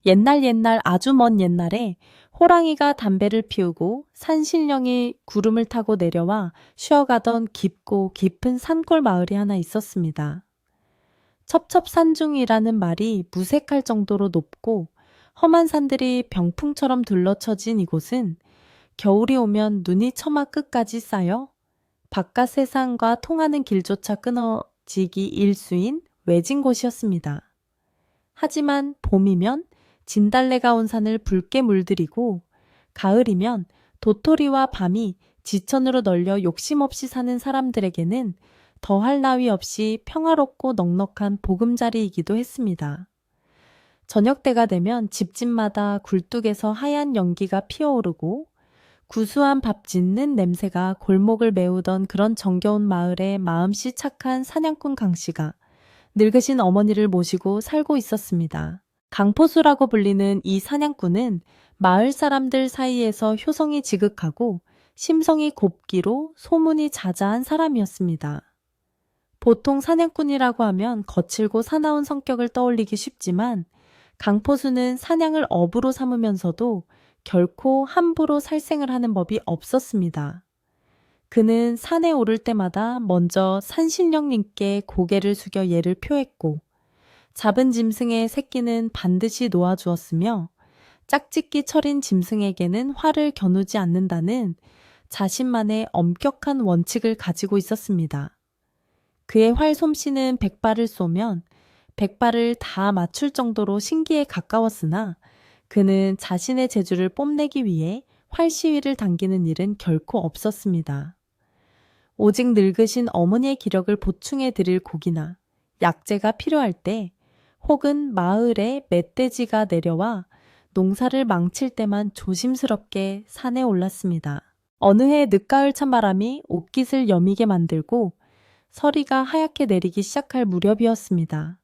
옛날 아주 먼 옛날에 호랑이가 담배를 피우고 산신령이 구름을 타고 내려와 쉬어가던 깊고 깊은 산골 마을이 하나 있었습니다. 첩첩산중이라는 말이 무색할 정도로 높고 험한 산들이 병풍처럼 둘러쳐진 이곳은 겨울이 오면 눈이 처마 끝까지 쌓여 바깥 세상과 통하는 길조차 끊어지기 일수인 외진 곳이었습니다. 하지만 봄이면 진달래가 온 산을 붉게 물들이고 가을이면 도토리와 밤이 지천으로 널려 욕심없이 사는 사람들에게는 더할 나위 없이 평화롭고 넉넉한 보금자리이기도 했습니다. 저녁 때가 되면 집집마다 굴뚝에서 하얀 연기가 피어오르고 구수한 밥 짓는 냄새가 골목을 메우던 그런 정겨운 마을에 마음씨 착한 사냥꾼 강씨가 늙으신 어머니를 모시고 살고 있었습니다. 강포수라고 불리는 이 사냥꾼은 마을 사람들 사이에서 효성이 지극하고 심성이 곱기로 소문이 자자한 사람이었습니다. 보통 사냥꾼이라고 하면 거칠고 사나운 성격을 떠올리기 쉽지만 강포수는 사냥을 업으로 삼으면서도 결코 함부로 살생을 하는 법이 없었습니다. 그는 산에 오를 때마다 먼저 산신령님께 고개를 숙여 예를 표했고 잡은 짐승의 새끼는 반드시 놓아주었으며 짝짓기 철인 짐승에게는 활을 겨누지 않는다는 자신만의 엄격한 원칙을 가지고 있었습니다. 그의 활 솜씨는 100발을 쏘면 100발을 다 맞출 정도로 신기에 가까웠으나 그는 자신의 재주를 뽐내기 위해 활 시위를 당기는 일은 결코 없었습니다. 오직 늙으신 어머니의 기력을 보충해 드릴 고기나 약재가 필요할 때 혹은 마을에 멧돼지가 내려와 농사를 망칠 때만 조심스럽게 산에 올랐습니다. 어느 해 늦가을 찬바람이 옷깃을 여미게 만들고 서리가 하얗게 내리기 시작할 무렵이었습니다.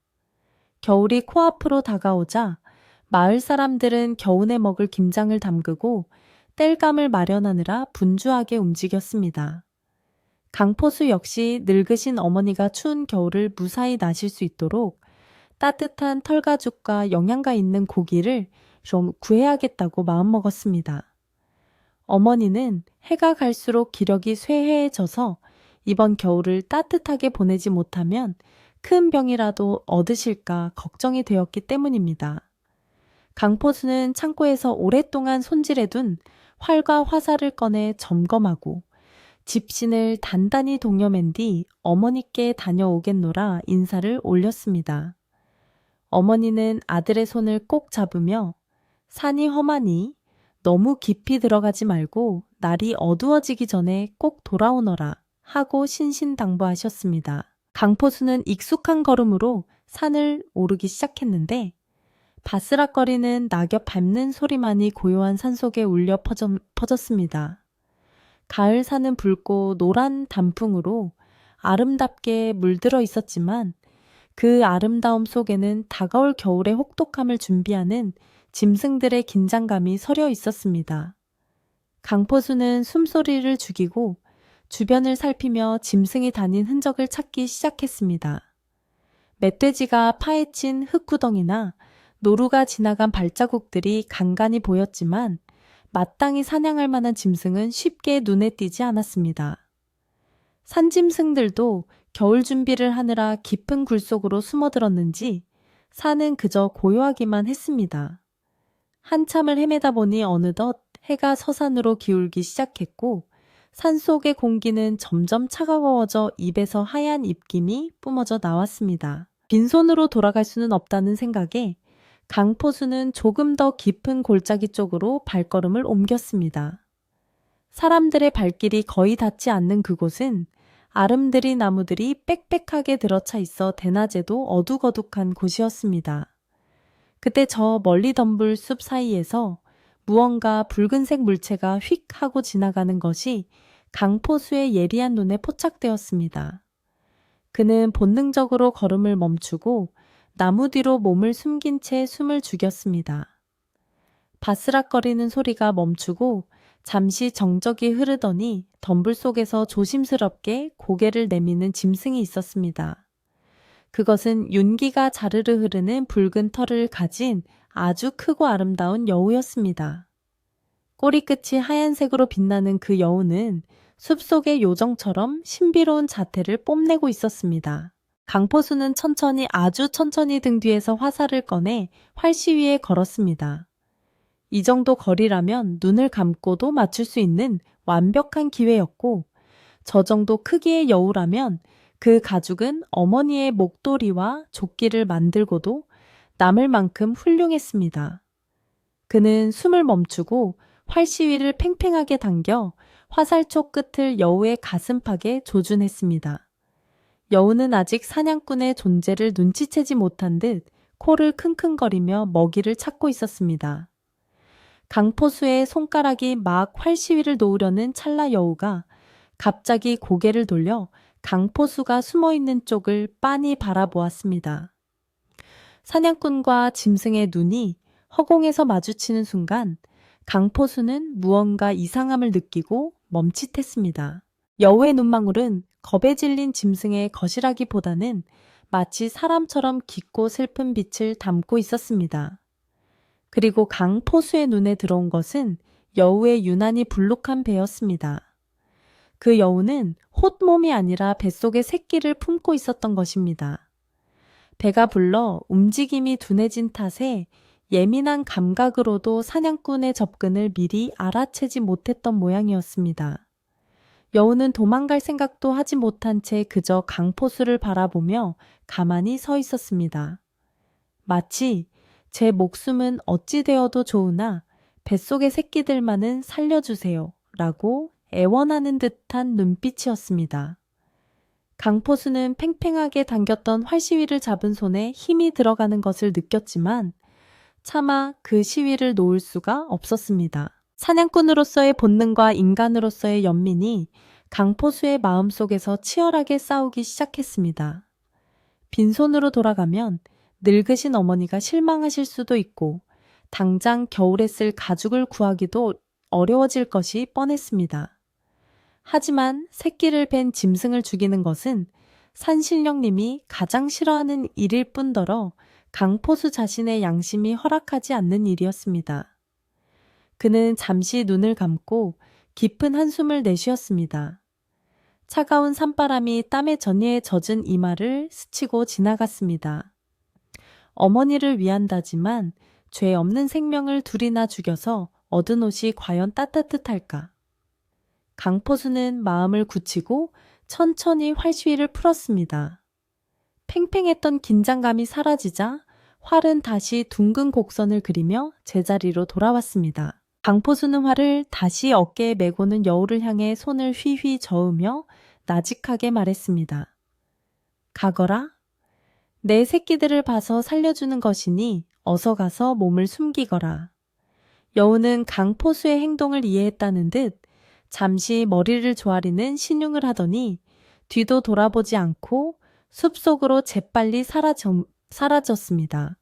겨울이 코앞으로 다가오자 마을 사람들은 겨우내 먹을 김장을 담그고 땔감을 마련하느라 분주하게 움직였습니다. 강포수 역시 늙으신 어머니가 추운 겨울을 무사히 나실 수 있도록 따뜻한 털가죽과 영양가 있는 고기를 좀 구해야겠다고 마음먹었습니다. 어머니는 해가 갈수록 기력이 쇠해져서 이번 겨울을 따뜻하게 보내지 못하면 큰 병이라도 얻으실까 걱정이 되었기 때문입니다. 강포수는 창고에서 오랫동안 손질해둔 활과 화살을 꺼내 점검하고 집신을 단단히 동여맨 뒤 어머니께 다녀오겠노라 인사를 올렸습니다. 어머니는 아들의 손을 꼭 잡으며 산이 험하니 너무 깊이 들어가지 말고 날이 어두워지기 전에 꼭 돌아오너라 하고 신신당부하셨습니다. 강포수는 익숙한 걸음으로 산을 오르기 시작했는데 바스락거리는 낙엽 밟는 소리만이 고요한 산속에 울려 퍼졌습니다. 가을 산은 붉고 노란 단풍으로 아름답게 물들어 있었지만 그 아름다움 속에는 다가올 겨울의 혹독함을 준비하는 짐승들의 긴장감이 서려 있었습니다. 강포수는 숨소리를 죽이고 주변을 살피며 짐승이 다닌 흔적을 찾기 시작했습니다. 멧돼지가 파헤친 흙구덩이나 노루가 지나간 발자국들이 간간히 보였지만 마땅히 사냥할 만한 짐승은 쉽게 눈에 띄지 않았습니다. 산짐승들도 겨울 준비를 하느라 깊은 굴 속으로 숨어들었는지 산은 그저 고요하기만 했습니다. 한참을 헤매다 보니 어느덧 해가 서산으로 기울기 시작했고 산속의 공기는 점점 차가워져 입에서 하얀 입김이 뿜어져 나왔습니다. 빈손으로 돌아갈 수는 없다는 생각에 강포수는 조금 더 깊은 골짜기 쪽으로 발걸음을 옮겼습니다. 사람들의 발길이 거의 닿지 않는 그곳은 아름드리 나무들이 빽빽하게 들어차 있어 대낮에도 어둑어둑한 곳이었습니다. 그때 저 멀리 덤불 숲 사이에서 무언가 붉은색 물체가 휙 하고 지나가는 것이 강포수의 예리한 눈에 포착되었습니다. 그는 본능적으로 걸음을 멈추고 나무 뒤로 몸을 숨긴 채 숨을 죽였습니다. 바스락거리는 소리가 멈추고 잠시 정적이 흐르더니 덤불 속에서 조심스럽게 고개를 내미는 짐승이 있었습니다. 그것은 윤기가 자르르 흐르는 붉은 털을 가진 아주 크고 아름다운 여우였습니다. 꼬리끝이 하얀색으로 빛나는 그 여우는 숲속의 요정처럼 신비로운 자태를 뽐내고 있었습니다. 강포수는 아주 천천히 등 뒤에서 화살을 꺼내 활시 위에 걸었습니다. 이 정도 거리라면 눈을 감고도 맞출 수 있는 완벽한 기회였고, 저 정도 크기의 여우라면 그 가죽은 어머니의 목도리와 조끼를 만들고도 남을 만큼 훌륭했습니다. 그는 숨을 멈추고 활시위를 팽팽하게 당겨 화살촉 끝을 여우의 가슴팍에 조준했습니다. 여우는 아직 사냥꾼의 존재를 눈치채지 못한 듯 코를 킁킁거리며 먹이를 찾고 있었습니다. 강포수의 손가락이 막 활시위를 놓으려는 찰나 여우가 갑자기 고개를 돌려 강포수가 숨어있는 쪽을 빤히 바라보았습니다. 사냥꾼과 짐승의 눈이 허공에서 마주치는 순간 강포수는 무언가 이상함을 느끼고 멈칫했습니다. 여우의 눈망울은 겁에 질린 짐승의 것이라기보다는 마치 사람처럼 깊고 슬픈 빛을 담고 있었습니다. 그리고 강포수의 눈에 들어온 것은 여우의 유난히 불룩한 배였습니다. 그 여우는 홑몸이 아니라 뱃속에 새끼를 품고 있었던 것입니다. 배가 불러 움직임이 둔해진 탓에 예민한 감각으로도 사냥꾼의 접근을 미리 알아채지 못했던 모양이었습니다. 여우는 도망갈 생각도 하지 못한 채 그저 강포수를 바라보며 가만히 서 있었습니다. 마치 제 목숨은 어찌 되어도 좋으나 뱃속의 새끼들만은 살려주세요 라고 애원하는 듯한 눈빛이었습니다. 강포수는 팽팽하게 당겼던 활시위를 잡은 손에 힘이 들어가는 것을 느꼈지만 차마 그 시위를 놓을 수가 없었습니다. 사냥꾼으로서의 본능과 인간으로서의 연민이 강포수의 마음속에서 치열하게 싸우기 시작했습니다. 빈손으로 돌아가면 늙으신 어머니가 실망하실 수도 있고 당장 겨울에 쓸 가죽을 구하기도 어려워질 것이 뻔했습니다. 하지만 새끼를 벤 짐승을 죽이는 것은 산신령님이 가장 싫어하는 일일 뿐더러 강포수 자신의 양심이 허락하지 않는 일이었습니다. 그는 잠시 눈을 감고 깊은 한숨을 내쉬었습니다. 차가운 산바람이 땀에 전이에 젖은 이마를 스치고 지나갔습니다. 어머니를 위한다지만 죄 없는 생명을 둘이나 죽여서 얻은 옷이 과연 따뜻할까? 강포수는 마음을 굳히고 천천히 활시위를 풀었습니다. 팽팽했던 긴장감이 사라지자 활은 다시 둥근 곡선을 그리며 제자리로 돌아왔습니다. 강포수는 활을 다시 어깨에 메고는 여우를 향해 손을 휘휘 저으며 나직하게 말했습니다. 가거라. 내 새끼들을 봐서 살려주는 것이니 어서 가서 몸을 숨기거라. 여우는 강포수의 행동을 이해했다는 듯 잠시 머리를 조아리는 신용을 하더니 뒤도 돌아보지 않고 숲속으로 재빨리 사라졌습니다.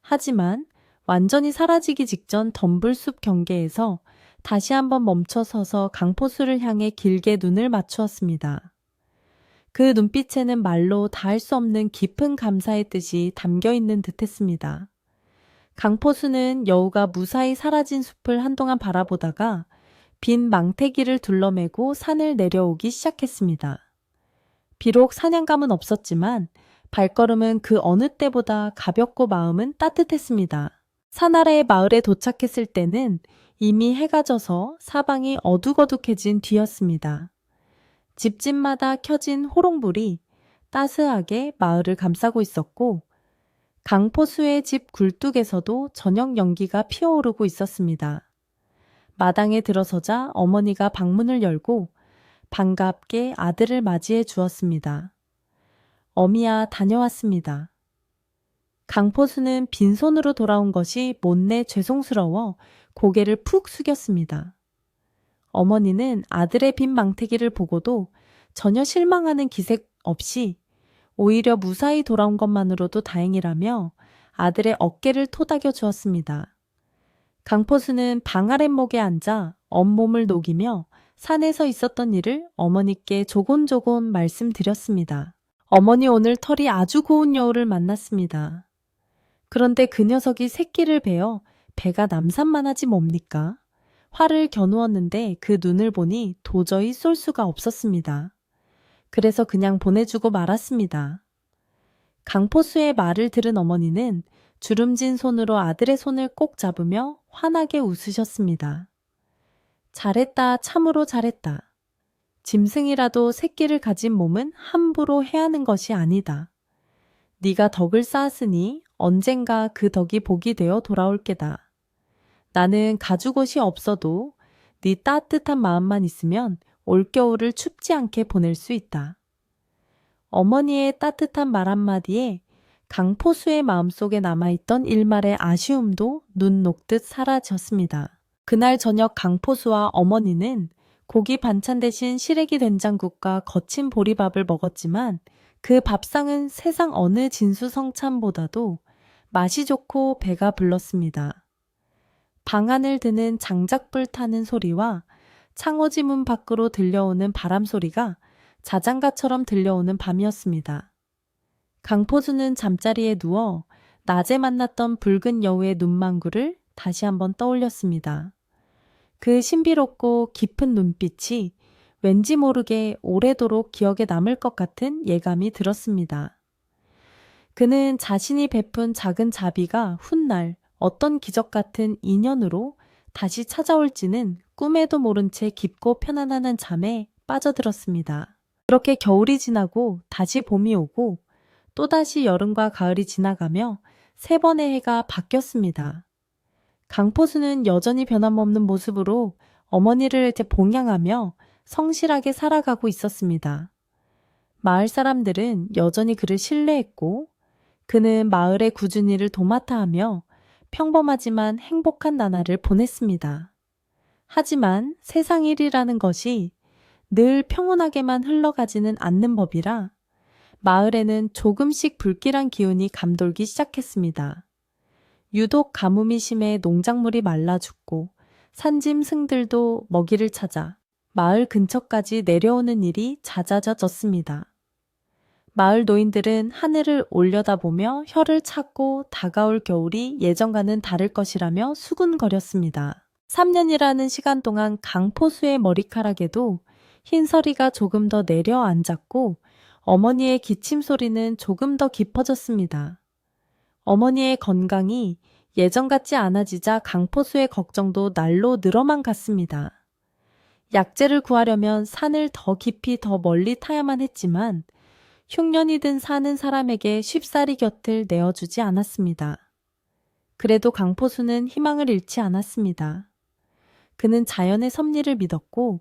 하지만 완전히 사라지기 직전 덤불숲 경계에서 다시 한번 멈춰서서 강포수를 향해 길게 눈을 맞추었습니다. 그 눈빛에는 말로 다할 수 없는 깊은 감사의 뜻이 담겨있는 듯했습니다. 강포수는 여우가 무사히 사라진 숲을 한동안 바라보다가 빈 망태기를 둘러매고 산을 내려오기 시작했습니다. 비록 사냥감은 없었지만 발걸음은 그 어느 때보다 가볍고 마음은 따뜻했습니다. 산 아래의 마을에 도착했을 때는 이미 해가 져서 사방이 어둑어둑해진 뒤였습니다. 집집마다 켜진 호롱불이 따스하게 마을을 감싸고 있었고 강포수의 집 굴뚝에서도 저녁 연기가 피어오르고 있었습니다. 마당에 들어서자 어머니가 방문을 열고 반갑게 아들을 맞이해 주었습니다. 어미야, 다녀왔습니다. 강포수는 빈손으로 돌아온 것이 못내 죄송스러워 고개를 푹 숙였습니다. 어머니는 아들의 빈 망태기를 보고도 전혀 실망하는 기색 없이 오히려 무사히 돌아온 것만으로도 다행이라며 아들의 어깨를 토닥여 주었습니다. 강포수는 방 아랫목에 앉아 온몸을 녹이며 산에서 있었던 일을 어머니께 조곤조곤 말씀드렸습니다. 어머니, 오늘 털이 아주 고운 여우를 만났습니다. 그런데 그 녀석이 새끼를 베어 배가 남산만하지 뭡니까? 화를 겨누었는데 그 눈을 보니 도저히 쏠 수가 없었습니다. 그래서 그냥 보내주고 말았습니다. 강포수의 말을 들은 어머니는 주름진 손으로 아들의 손을 꼭 잡으며 환하게 웃으셨습니다. 잘했다, 참으로 잘했다. 짐승이라도 새끼를 가진 몸은 함부로 해하는 것이 아니다. 네가 덕을 쌓았으니 언젠가 그 덕이 복이 되어 돌아올 게다. 나는 가죽옷이 없어도 네 따뜻한 마음만 있으면 올겨울을 춥지 않게 보낼 수 있다. 어머니의 따뜻한 말 한마디에 강포수의 마음속에 남아있던 일말의 아쉬움도 눈 녹듯 사라졌습니다. 그날 저녁 강포수와 어머니는 고기 반찬 대신 시래기 된장국과 거친 보리밥을 먹었지만 그 밥상은 세상 어느 진수성찬보다도 맛이 좋고 배가 불렀습니다. 방 안을 드는 장작불 타는 소리와 창호지 문 밖으로 들려오는 바람 소리가 자장가처럼 들려오는 밤이었습니다. 강포수는 잠자리에 누워 낮에 만났던 붉은 여우의 눈망구를 다시 한번 떠올렸습니다. 그 신비롭고 깊은 눈빛이 왠지 모르게 오래도록 기억에 남을 것 같은 예감이 들었습니다. 그는 자신이 베푼 작은 자비가 훗날 어떤 기적 같은 인연으로 다시 찾아올지는 꿈에도 모른 채 깊고 편안한 잠에 빠져들었습니다. 그렇게 겨울이 지나고 다시 봄이 오고 또다시 여름과 가을이 지나가며 3번의 해가 바뀌었습니다. 강포수는 여전히 변함없는 모습으로 어머니를 봉양하며 성실하게 살아가고 있었습니다. 마을 사람들은 여전히 그를 신뢰했고 그는 마을의 꾸준히를 도맡아 하며 평범하지만 행복한 나날을 보냈습니다. 하지만 세상 일이라는 것이 늘 평온하게만 흘러가지는 않는 법이라 마을에는 조금씩 불길한 기운이 감돌기 시작했습니다. 유독 가뭄이 심해 농작물이 말라 죽고 산짐승들도 먹이를 찾아 마을 근처까지 내려오는 일이 잦아졌습니다. 마을 노인들은 하늘을 올려다보며 혀를 찾고 다가올 겨울이 예전과는 다를 것이라며 수군거렸습니다. 3년이라는 시간 동안 강포수의 머리카락에도 흰서리가 조금 더 내려앉았고 어머니의 기침 소리는 조금 더 깊어졌습니다. 어머니의 건강이 예전 같지 않아지자 강포수의 걱정도 날로 늘어만 갔습니다. 약재를 구하려면 산을 더 깊이 더 멀리 타야만 했지만 흉년이 든 사는 사람에게 쉽사리 곁을 내어주지 않았습니다. 그래도 강포수는 희망을 잃지 않았습니다. 그는 자연의 섭리를 믿었고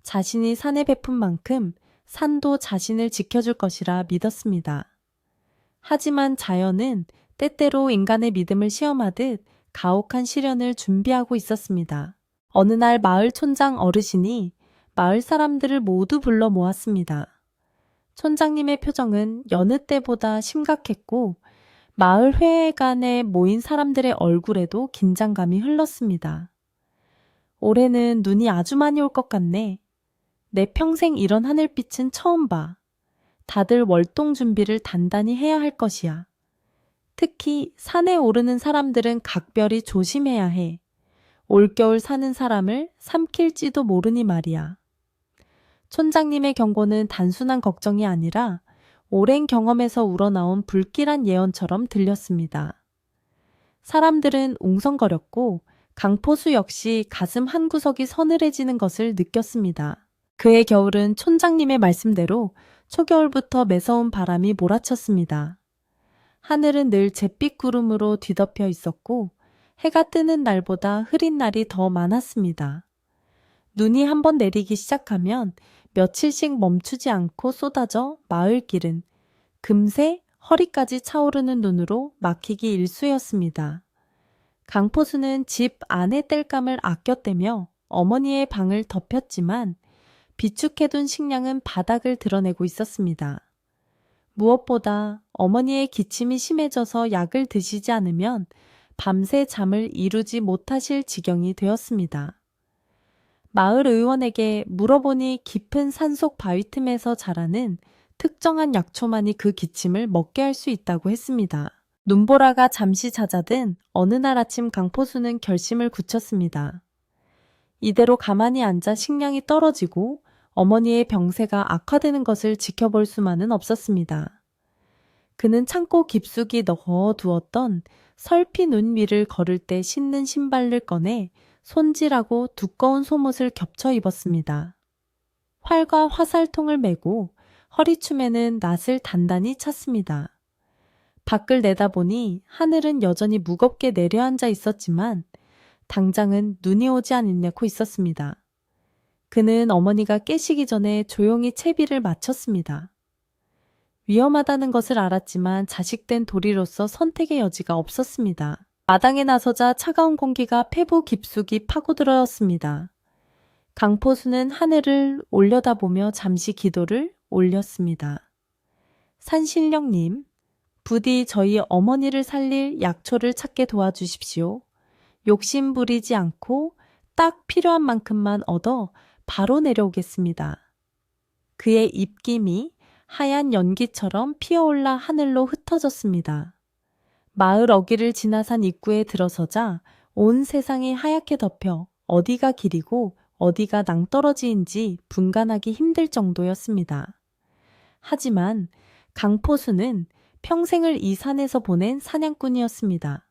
자신이 산에 베푼 만큼 산도 자신을 지켜줄 것이라 믿었습니다. 하지만 자연은 때때로 인간의 믿음을 시험하듯 가혹한 시련을 준비하고 있었습니다. 어느 날 마을 촌장 어르신이 마을 사람들을 모두 불러 모았습니다. 촌장님의 표정은 여느 때보다 심각했고 마을 회관에 모인 사람들의 얼굴에도 긴장감이 흘렀습니다. 올해는 눈이 아주 많이 올 것 같네. 내 평생 이런 하늘빛은 처음 봐. 다들 월동 준비를 단단히 해야 할 것이야. 특히 산에 오르는 사람들은 각별히 조심해야 해. 올겨울 사는 사람을 삼킬지도 모르니 말이야. 촌장님의 경고는 단순한 걱정이 아니라 오랜 경험에서 우러나온 불길한 예언처럼 들렸습니다. 사람들은 웅성거렸고 강포수 역시 가슴 한구석이 서늘해지는 것을 느꼈습니다. 그해 겨울은 촌장님의 말씀대로 초겨울부터 매서운 바람이 몰아쳤습니다. 하늘은 늘 잿빛 구름으로 뒤덮여 있었고 해가 뜨는 날보다 흐린 날이 더 많았습니다. 눈이 한번 내리기 시작하면 며칠씩 멈추지 않고 쏟아져 마을길은 금세 허리까지 차오르는 눈으로 막히기 일쑤였습니다. 강포수는 집 안의 땔감을 아껴 떼며 어머니의 방을 덮였지만 비축해둔 식량은 바닥을 드러내고 있었습니다. 무엇보다 어머니의 기침이 심해져서 약을 드시지 않으면 밤새 잠을 이루지 못하실 지경이 되었습니다. 마을 의원에게 물어보니 깊은 산속 바위 틈에서 자라는 특정한 약초만이 그 기침을 먹게 할 수 있다고 했습니다. 눈보라가 잠시 잦아든 어느 날 아침 강포수는 결심을 굳혔습니다. 이대로 가만히 앉아 식량이 떨어지고 어머니의 병세가 악화되는 것을 지켜볼 수만은 없었습니다. 그는 창고 깊숙이 넣어두었던 설피 눈 위를 걸을 때 신는 신발을 꺼내 손질하고 두꺼운 속옷을 겹쳐 입었습니다. 활과 화살통을 메고 허리춤에는 낫을 단단히 찼습니다. 밖을 내다보니 하늘은 여전히 무겁게 내려앉아 있었지만 당장은 눈이 오지 않고 있었습니다. 그는 어머니가 깨시기 전에 조용히 채비를 마쳤습니다. 위험하다는 것을 알았지만 자식된 도리로서 선택의 여지가 없었습니다. 마당에 나서자 차가운 공기가 폐부 깊숙이 파고들었습니다. 강포수는 하늘을 올려다보며 잠시 기도를 올렸습니다. 산신령님, 부디 저희 어머니를 살릴 약초를 찾게 도와주십시오. 욕심 부리지 않고 딱 필요한 만큼만 얻어 바로 내려오겠습니다. 그의 입김이 하얀 연기처럼 피어올라 하늘로 흩어졌습니다. 마을 어귀를 지나산 입구에 들어서자 온 세상이 하얗게 덮여 어디가 길이고 어디가 낭떠러지인지 분간하기 힘들 정도였습니다. 하지만 강포수는 평생을 이 산에서 보낸 사냥꾼이었습니다.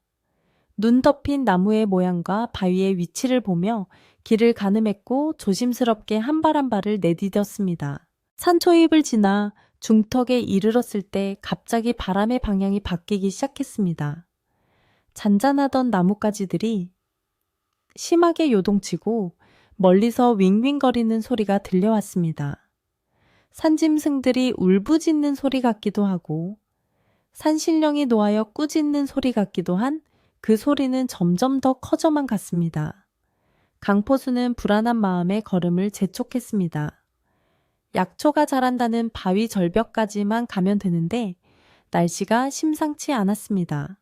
눈 덮인 나무의 모양과 바위의 위치를 보며 길을 가늠했고 조심스럽게 한 발 한 발을 내디뎠습니다. 산초입을 지나 중턱에 이르렀을 때 갑자기 바람의 방향이 바뀌기 시작했습니다. 잔잔하던 나뭇가지들이 심하게 요동치고 멀리서 윙윙거리는 소리가 들려왔습니다. 산짐승들이 울부짖는 소리 같기도 하고 산신령이 노하여 꾸짖는 소리 같기도 한 그 소리는 점점 더 커져만 갔습니다. 강포수는 불안한 마음에 걸음을 재촉했습니다. 약초가 자란다는 바위 절벽까지만 가면 되는데 날씨가 심상치 않았습니다.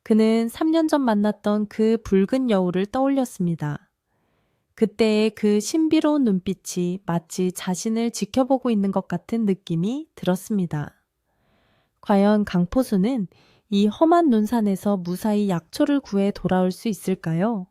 그는 3년 전 만났던 그 붉은 여우를 떠올렸습니다. 그때의 그 신비로운 눈빛이 마치 자신을 지켜보고 있는 것 같은 느낌이 들었습니다. 과연 강포수는 이 험한 눈산에서 무사히 약초를 구해 돌아올 수 있을까요?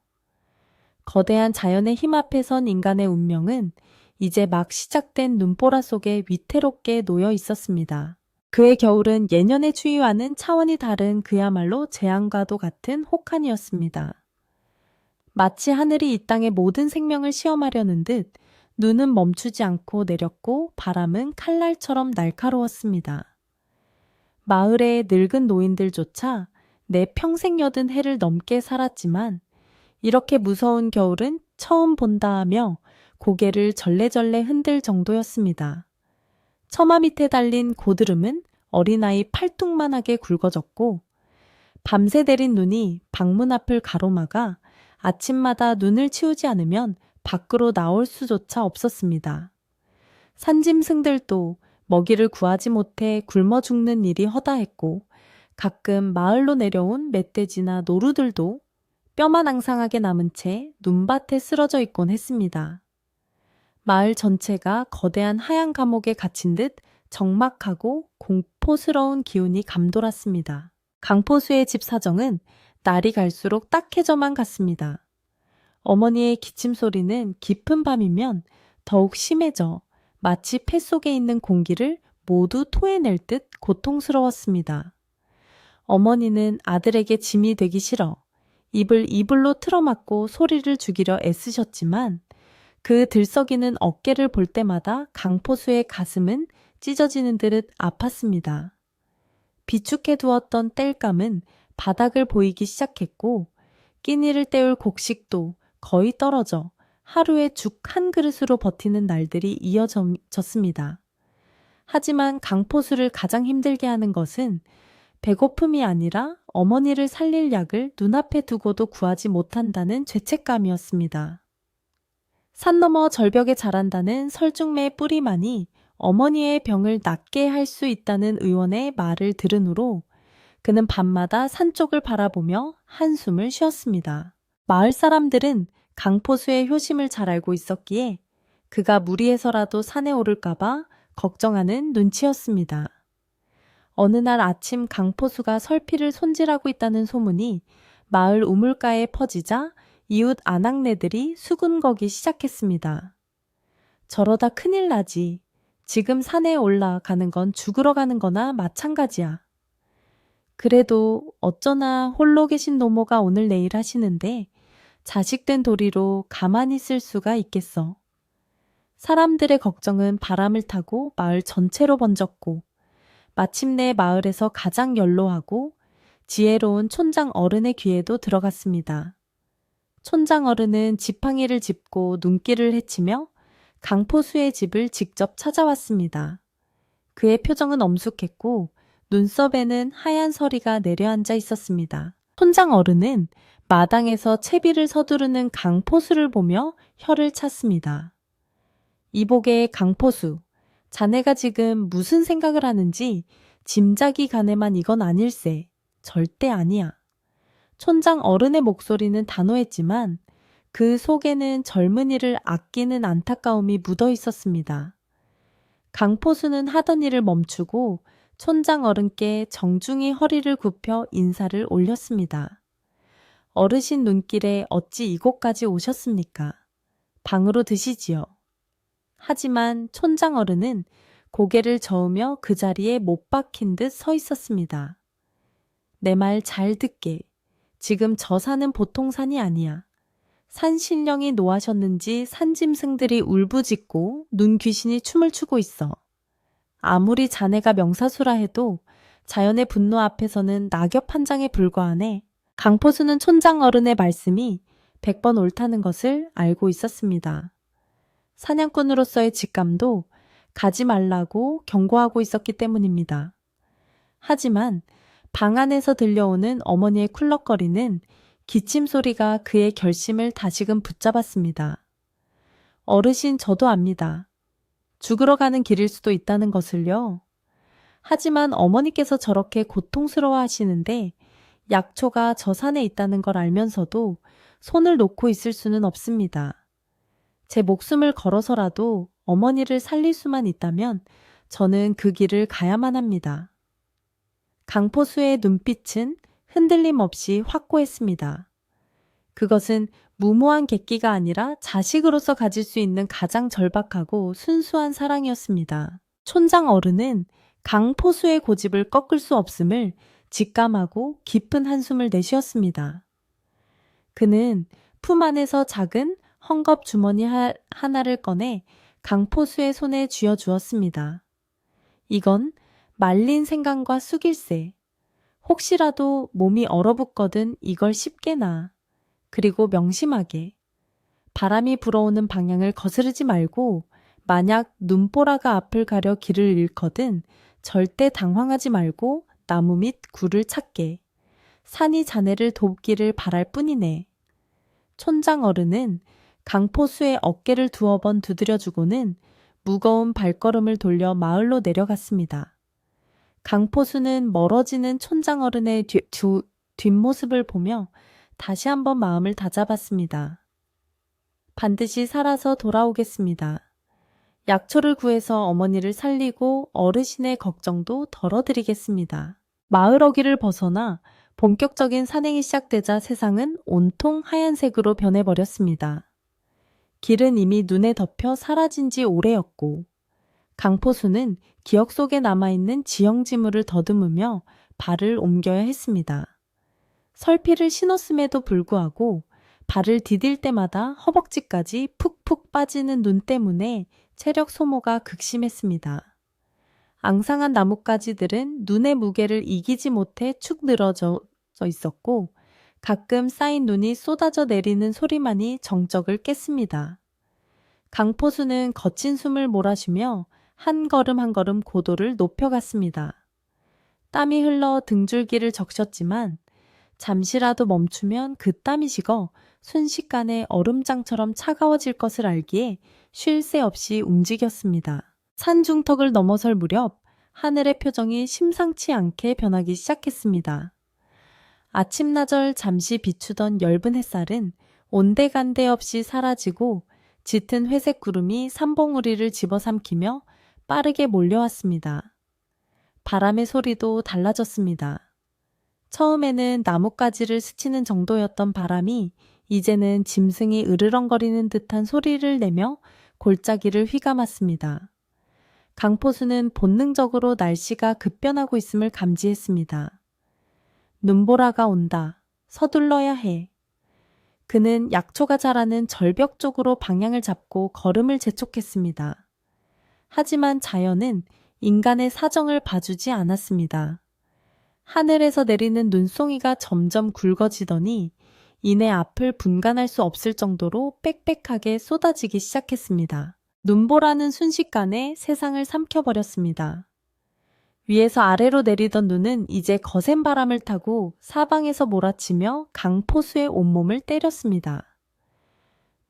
거대한 자연의 힘 앞에 선 인간의 운명은 이제 막 시작된 눈보라 속에 위태롭게 놓여 있었습니다. 그의 겨울은 예년의 추위와는 차원이 다른 그야말로 재앙과도 같은 혹한이었습니다. 마치 하늘이 이 땅의 모든 생명을 시험하려는 듯 눈은 멈추지 않고 내렸고 바람은 칼날처럼 날카로웠습니다. 마을의 늙은 노인들조차 내 평생 여든 해를 넘게 살았지만 이렇게 무서운 겨울은 처음 본다 하며 고개를 절레절레 흔들 정도였습니다. 처마 밑에 달린 고드름은 어린아이 팔뚝만하게 굵어졌고 밤새 내린 눈이 방문 앞을 가로막아 아침마다 눈을 치우지 않으면 밖으로 나올 수조차 없었습니다. 산짐승들도 먹이를 구하지 못해 굶어 죽는 일이 허다했고 가끔 마을로 내려온 멧돼지나 노루들도 뼈만 앙상하게 남은 채 눈밭에 쓰러져 있곤 했습니다. 마을 전체가 거대한 하얀 감옥에 갇힌 듯 적막하고 공포스러운 기운이 감돌았습니다. 강포수의 집 사정은 날이 갈수록 딱해져만 갔습니다. 어머니의 기침 소리는 깊은 밤이면 더욱 심해져 마치 폐 속에 있는 공기를 모두 토해낼 듯 고통스러웠습니다. 어머니는 아들에게 짐이 되기 싫어 입을 이불로 틀어막고 소리를 죽이려 애쓰셨지만 그 들썩이는 어깨를 볼 때마다 강포수의 가슴은 찢어지는 듯 아팠습니다. 비축해 두었던 땔감은 바닥을 보이기 시작했고 끼니를 때울 곡식도 거의 떨어져 하루에 죽 한 그릇으로 버티는 날들이 이어졌습니다. 하지만 강포수를 가장 힘들게 하는 것은 배고픔이 아니라 어머니를 살릴 약을 눈앞에 두고도 구하지 못한다는 죄책감이었습니다. 산 너머 절벽에 자란다는 설중매의 뿌리만이 어머니의 병을 낫게 할 수 있다는 의원의 말을 들은 후로 그는 밤마다 산 쪽을 바라보며 한숨을 쉬었습니다. 마을 사람들은 강포수의 효심을 잘 알고 있었기에 그가 무리해서라도 산에 오를까봐 걱정하는 눈치였습니다. 어느 날 아침 강포수가 설피를 손질하고 있다는 소문이 마을 우물가에 퍼지자 이웃 아낙네들이 수군거기 시작했습니다. 저러다 큰일 나지. 지금 산에 올라가는 건 죽으러 가는 거나 마찬가지야. 그래도 어쩌나 홀로 계신 노모가 오늘 내일 하시는데 자식된 도리로 가만히 있을 수가 있겠어. 사람들의 걱정은 바람을 타고 마을 전체로 번졌고 마침내 마을에서 가장 연로하고 지혜로운 촌장 어른의 귀에도 들어갔습니다. 촌장 어른은 지팡이를 짚고 눈길을 헤치며 강포수의 집을 직접 찾아왔습니다. 그의 표정은 엄숙했고 눈썹에는 하얀 서리가 내려앉아 있었습니다. 촌장 어른은 마당에서 채비를 서두르는 강포수를 보며 혀를 찼습니다. 이보게 강포수, 자네가 지금 무슨 생각을 하는지 짐작이 가네만 이건 아닐세. 절대 아니야. 촌장 어른의 목소리는 단호했지만 그 속에는 젊은이를 아끼는 안타까움이 묻어 있었습니다. 강포수는 하던 일을 멈추고 촌장 어른께 정중히 허리를 굽혀 인사를 올렸습니다. 어르신 눈길에 어찌 이곳까지 오셨습니까? 방으로 드시지요. 하지만 촌장 어른은 고개를 저으며 그 자리에 못 박힌 듯 서 있었습니다. 내 말 잘 듣게. 지금 저 산은 보통 산이 아니야. 산 신령이 노하셨는지 산짐승들이 울부짖고 눈 귀신이 춤을 추고 있어. 아무리 자네가 명사수라 해도 자연의 분노 앞에서는 낙엽 한 장에 불과하네. 강포수는 촌장 어른의 말씀이 100번 옳다는 것을 알고 있었습니다. 사냥꾼으로서의 직감도 가지 말라고 경고하고 있었기 때문입니다. 하지만 방 안에서 들려오는 어머니의 쿨럭거리는 기침 소리가 그의 결심을 다시금 붙잡았습니다. 어르신 저도 압니다. 죽으러 가는 길일 수도 있다는 것을요. 하지만 어머니께서 저렇게 고통스러워 하시는데 약초가 저 산에 있다는 걸 알면서도 손을 놓고 있을 수는 없습니다. 제 목숨을 걸어서라도 어머니를 살릴 수만 있다면 저는 그 길을 가야만 합니다. 강포수의 눈빛은 흔들림 없이 확고했습니다. 그것은 무모한 객기가 아니라 자식으로서 가질 수 있는 가장 절박하고 순수한 사랑이었습니다. 촌장 어른은 강포수의 고집을 꺾을 수 없음을 직감하고 깊은 한숨을 내쉬었습니다. 그는 품 안에서 작은 헝겊 주머니 하나를 꺼내 강포수의 손에 쥐어주었습니다. 이건 말린 생강과 쑥일세. 혹시라도 몸이 얼어붙거든 이걸 쉽게 놔. 그리고 명심하게. 바람이 불어오는 방향을 거스르지 말고 만약 눈보라가 앞을 가려 길을 잃거든 절대 당황하지 말고 나무 밑 굴을 찾게. 산이 자네를 돕기를 바랄 뿐이네. 촌장 어른은 강포수의 어깨를 두어 번 두드려주고는 무거운 발걸음을 돌려 마을로 내려갔습니다. 강포수는 멀어지는 촌장 어른의 뒷모습을 보며 다시 한번 마음을 다잡았습니다. 반드시 살아서 돌아오겠습니다. 약초를 구해서 어머니를 살리고 어르신의 걱정도 덜어드리겠습니다. 마을 어귀를 벗어나 본격적인 산행이 시작되자 세상은 온통 하얀색으로 변해버렸습니다. 길은 이미 눈에 덮여 사라진 지 오래였고 강포수는 기억 속에 남아있는 지형지물을 더듬으며 발을 옮겨야 했습니다. 설피를 신었음에도 불구하고 발을 디딜 때마다 허벅지까지 푹푹 빠지는 눈 때문에 체력 소모가 극심했습니다. 앙상한 나뭇가지들은 눈의 무게를 이기지 못해 축 늘어져 있었고 가끔 쌓인 눈이 쏟아져 내리는 소리만이 정적을 깼습니다. 강포수는 거친 숨을 몰아쉬며 한 걸음 한 걸음 고도를 높여갔습니다. 땀이 흘러 등줄기를 적셨지만 잠시라도 멈추면 그 땀이 식어 순식간에 얼음장처럼 차가워질 것을 알기에 쉴 새 없이 움직였습니다. 산 중턱을 넘어설 무렵 하늘의 표정이 심상치 않게 변하기 시작했습니다. 아침나절 잠시 비추던 엷은 햇살은 온데간데 없이 사라지고 짙은 회색 구름이 산봉우리를 집어삼키며 빠르게 몰려왔습니다. 바람의 소리도 달라졌습니다. 처음에는 나뭇가지를 스치는 정도였던 바람이 이제는 짐승이 으르렁거리는 듯한 소리를 내며 골짜기를 휘감았습니다. 강포수는 본능적으로 날씨가 급변하고 있음을 감지했습니다. 눈보라가 온다. 서둘러야 해. 그는 약초가 자라는 절벽 쪽으로 방향을 잡고 걸음을 재촉했습니다. 하지만 자연은 인간의 사정을 봐주지 않았습니다. 하늘에서 내리는 눈송이가 점점 굵어지더니 이내 앞을 분간할 수 없을 정도로 빽빽하게 쏟아지기 시작했습니다. 눈보라는 순식간에 세상을 삼켜버렸습니다. 위에서 아래로 내리던 눈은 이제 거센 바람을 타고 사방에서 몰아치며 강포수의 온몸을 때렸습니다.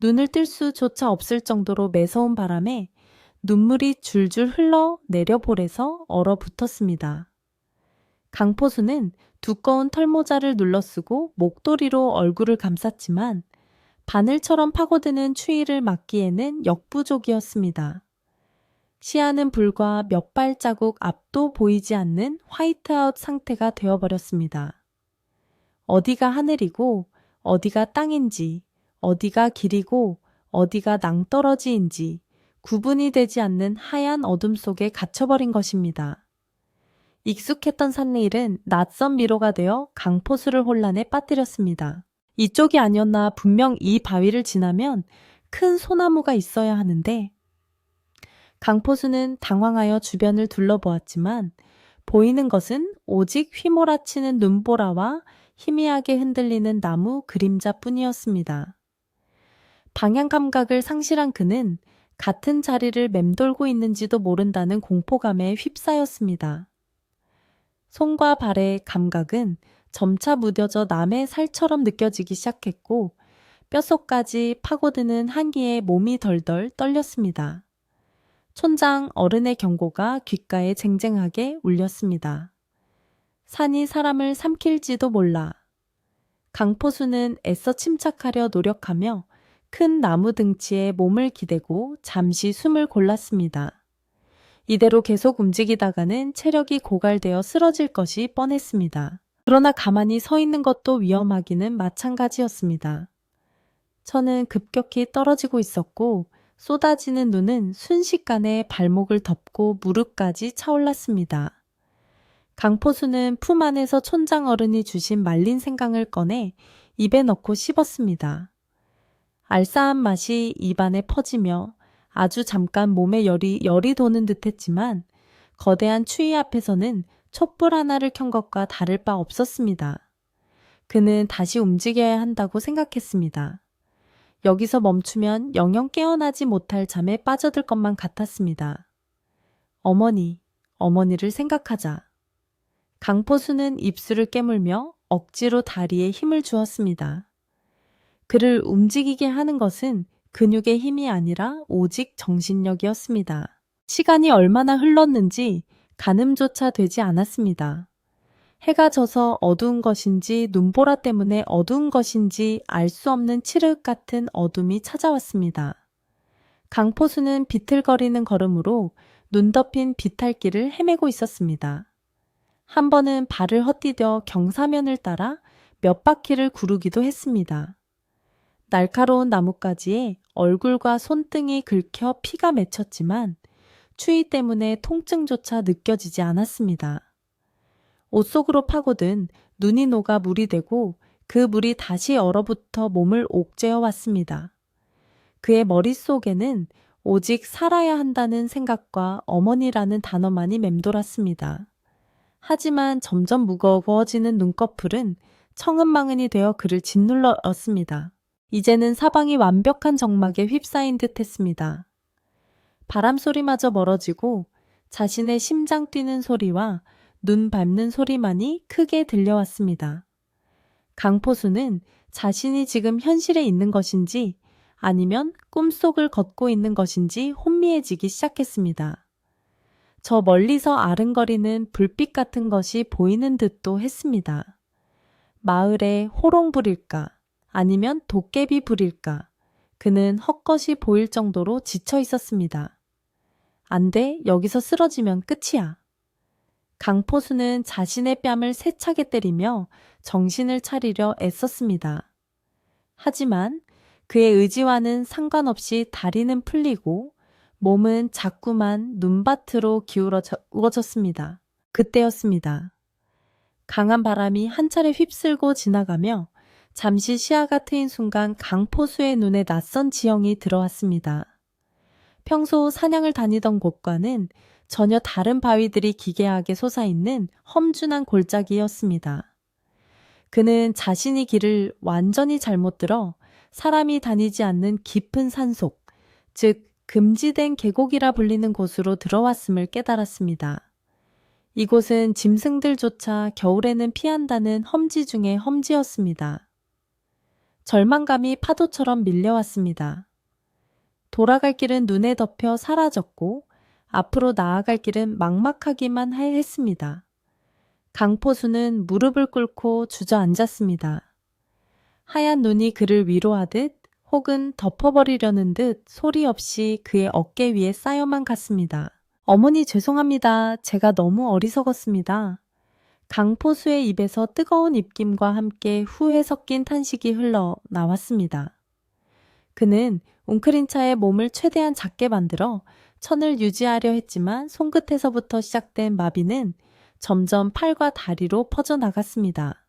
눈을 뜰 수조차 없을 정도로 매서운 바람에 눈물이 줄줄 흘러 내려볼에서 얼어붙었습니다. 강포수는 두꺼운 털모자를 눌러쓰고 목도리로 얼굴을 감쌌지만 바늘처럼 파고드는 추위를 막기에는 역부족이었습니다. 시야는 불과 몇 발자국 앞도 보이지 않는 화이트아웃 상태가 되어버렸습니다. 어디가 하늘이고 어디가 땅인지, 어디가 길이고 어디가 낭떠러지인지 구분이 되지 않는 하얀 어둠 속에 갇혀버린 것입니다. 익숙했던 산내일은 낯선 미로가 되어 강포수를 혼란에 빠뜨렸습니다. 이쪽이 아니었나. 분명 이 바위를 지나면 큰 소나무가 있어야 하는데. 강포수는 당황하여 주변을 둘러보았지만 보이는 것은 오직 휘몰아치는 눈보라와 희미하게 흔들리는 나무 그림자뿐이었습니다. 방향 감각을 상실한 그는 같은 자리를 맴돌고 있는지도 모른다는 공포감에 휩싸였습니다. 손과 발의 감각은 점차 무뎌져 남의 살처럼 느껴지기 시작했고 뼛속까지 파고드는 한기에 몸이 덜덜 떨렸습니다. 촌장 어른의 경고가 귓가에 쟁쟁하게 울렸습니다. 산이 사람을 삼킬지도 몰라. 강포수는 애써 침착하려 노력하며 큰 나무 등치에 몸을 기대고 잠시 숨을 골랐습니다. 이대로 계속 움직이다가는 체력이 고갈되어 쓰러질 것이 뻔했습니다. 그러나 가만히 서 있는 것도 위험하기는 마찬가지였습니다. 천은 급격히 떨어지고 있었고 쏟아지는 눈은 순식간에 발목을 덮고 무릎까지 차올랐습니다. 강포수는 품 안에서 촌장 어른이 주신 말린 생강을 꺼내 입에 넣고 씹었습니다. 알싸한 맛이 입안에 퍼지며 아주 잠깐 몸에 열이 도는 듯했지만 거대한 추위 앞에서는 촛불 하나를 켠 것과 다를 바 없었습니다. 그는 다시 움직여야 한다고 생각했습니다. 여기서 멈추면 영영 깨어나지 못할 잠에 빠져들 것만 같았습니다. 어머니를 생각하자. 강포수는 입술을 깨물며 억지로 다리에 힘을 주었습니다. 그를 움직이게 하는 것은 근육의 힘이 아니라 오직 정신력이었습니다. 시간이 얼마나 흘렀는지 가늠조차 되지 않았습니다. 해가 져서 어두운 것인지 눈보라 때문에 어두운 것인지 알 수 없는 칠흑 같은 어둠이 찾아왔습니다. 강포수는 비틀거리는 걸음으로 눈 덮인 비탈길을 헤매고 있었습니다. 한 번은 발을 헛디뎌 경사면을 따라 몇 바퀴를 구르기도 했습니다. 날카로운 나뭇가지에 얼굴과 손등이 긁혀 피가 맺혔지만 추위 때문에 통증조차 느껴지지 않았습니다. 옷 속으로 파고든 눈이 녹아 물이 되고 그 물이 다시 얼어붙어 몸을 옥죄어 왔습니다. 그의 머릿속에는 오직 살아야 한다는 생각과 어머니라는 단어만이 맴돌았습니다. 하지만 점점 무거워지는 눈꺼풀은 청은망은이 되어 그를 짓눌렀습니다. 이제는 사방이 완벽한 정막에 휩싸인 듯 했습니다. 바람 소리마저 멀어지고 자신의 심장 뛰는 소리와 눈 밟는 소리만이 크게 들려왔습니다. 강포수는 자신이 지금 현실에 있는 것인지 아니면 꿈속을 걷고 있는 것인지 혼미해지기 시작했습니다. 저 멀리서 아른거리는 불빛 같은 것이 보이는 듯도 했습니다. 마을에 호롱불일까 아니면 도깨비 불일까 그는 헛것이 보일 정도로 지쳐 있었습니다. 안 돼, 여기서 쓰러지면 끝이야. 강포수는 자신의 뺨을 세차게 때리며 정신을 차리려 애썼습니다. 하지만 그의 의지와는 상관없이 다리는 풀리고 몸은 자꾸만 눈밭으로 기울어졌습니다. 그때였습니다. 강한 바람이 한 차례 휩쓸고 지나가며 잠시 시야가 트인 순간 강포수의 눈에 낯선 지형이 들어왔습니다. 평소 사냥을 다니던 곳과는 전혀 다른 바위들이 기괴하게 솟아있는 험준한 골짜기였습니다. 그는 자신이 길을 완전히 잘못 들어 사람이 다니지 않는 깊은 산속, 즉 금지된 계곡이라 불리는 곳으로 들어왔음을 깨달았습니다. 이곳은 짐승들조차 겨울에는 피한다는 험지 중의 험지였습니다. 절망감이 파도처럼 밀려왔습니다. 돌아갈 길은 눈에 덮여 사라졌고 앞으로 나아갈 길은 막막하기만 했습니다. 강포수는 무릎을 꿇고 주저앉았습니다. 하얀 눈이 그를 위로하듯 혹은 덮어버리려는 듯 소리 없이 그의 어깨 위에 쌓여만 갔습니다. 어머니 죄송합니다. 제가 너무 어리석었습니다. 강포수의 입에서 뜨거운 입김과 함께 후회 섞인 탄식이 흘러나왔습니다. 그는 웅크린 차에 몸을 최대한 작게 만들어 천을 유지하려 했지만 손끝에서부터 시작된 마비는 점점 팔과 다리로 퍼져나갔습니다.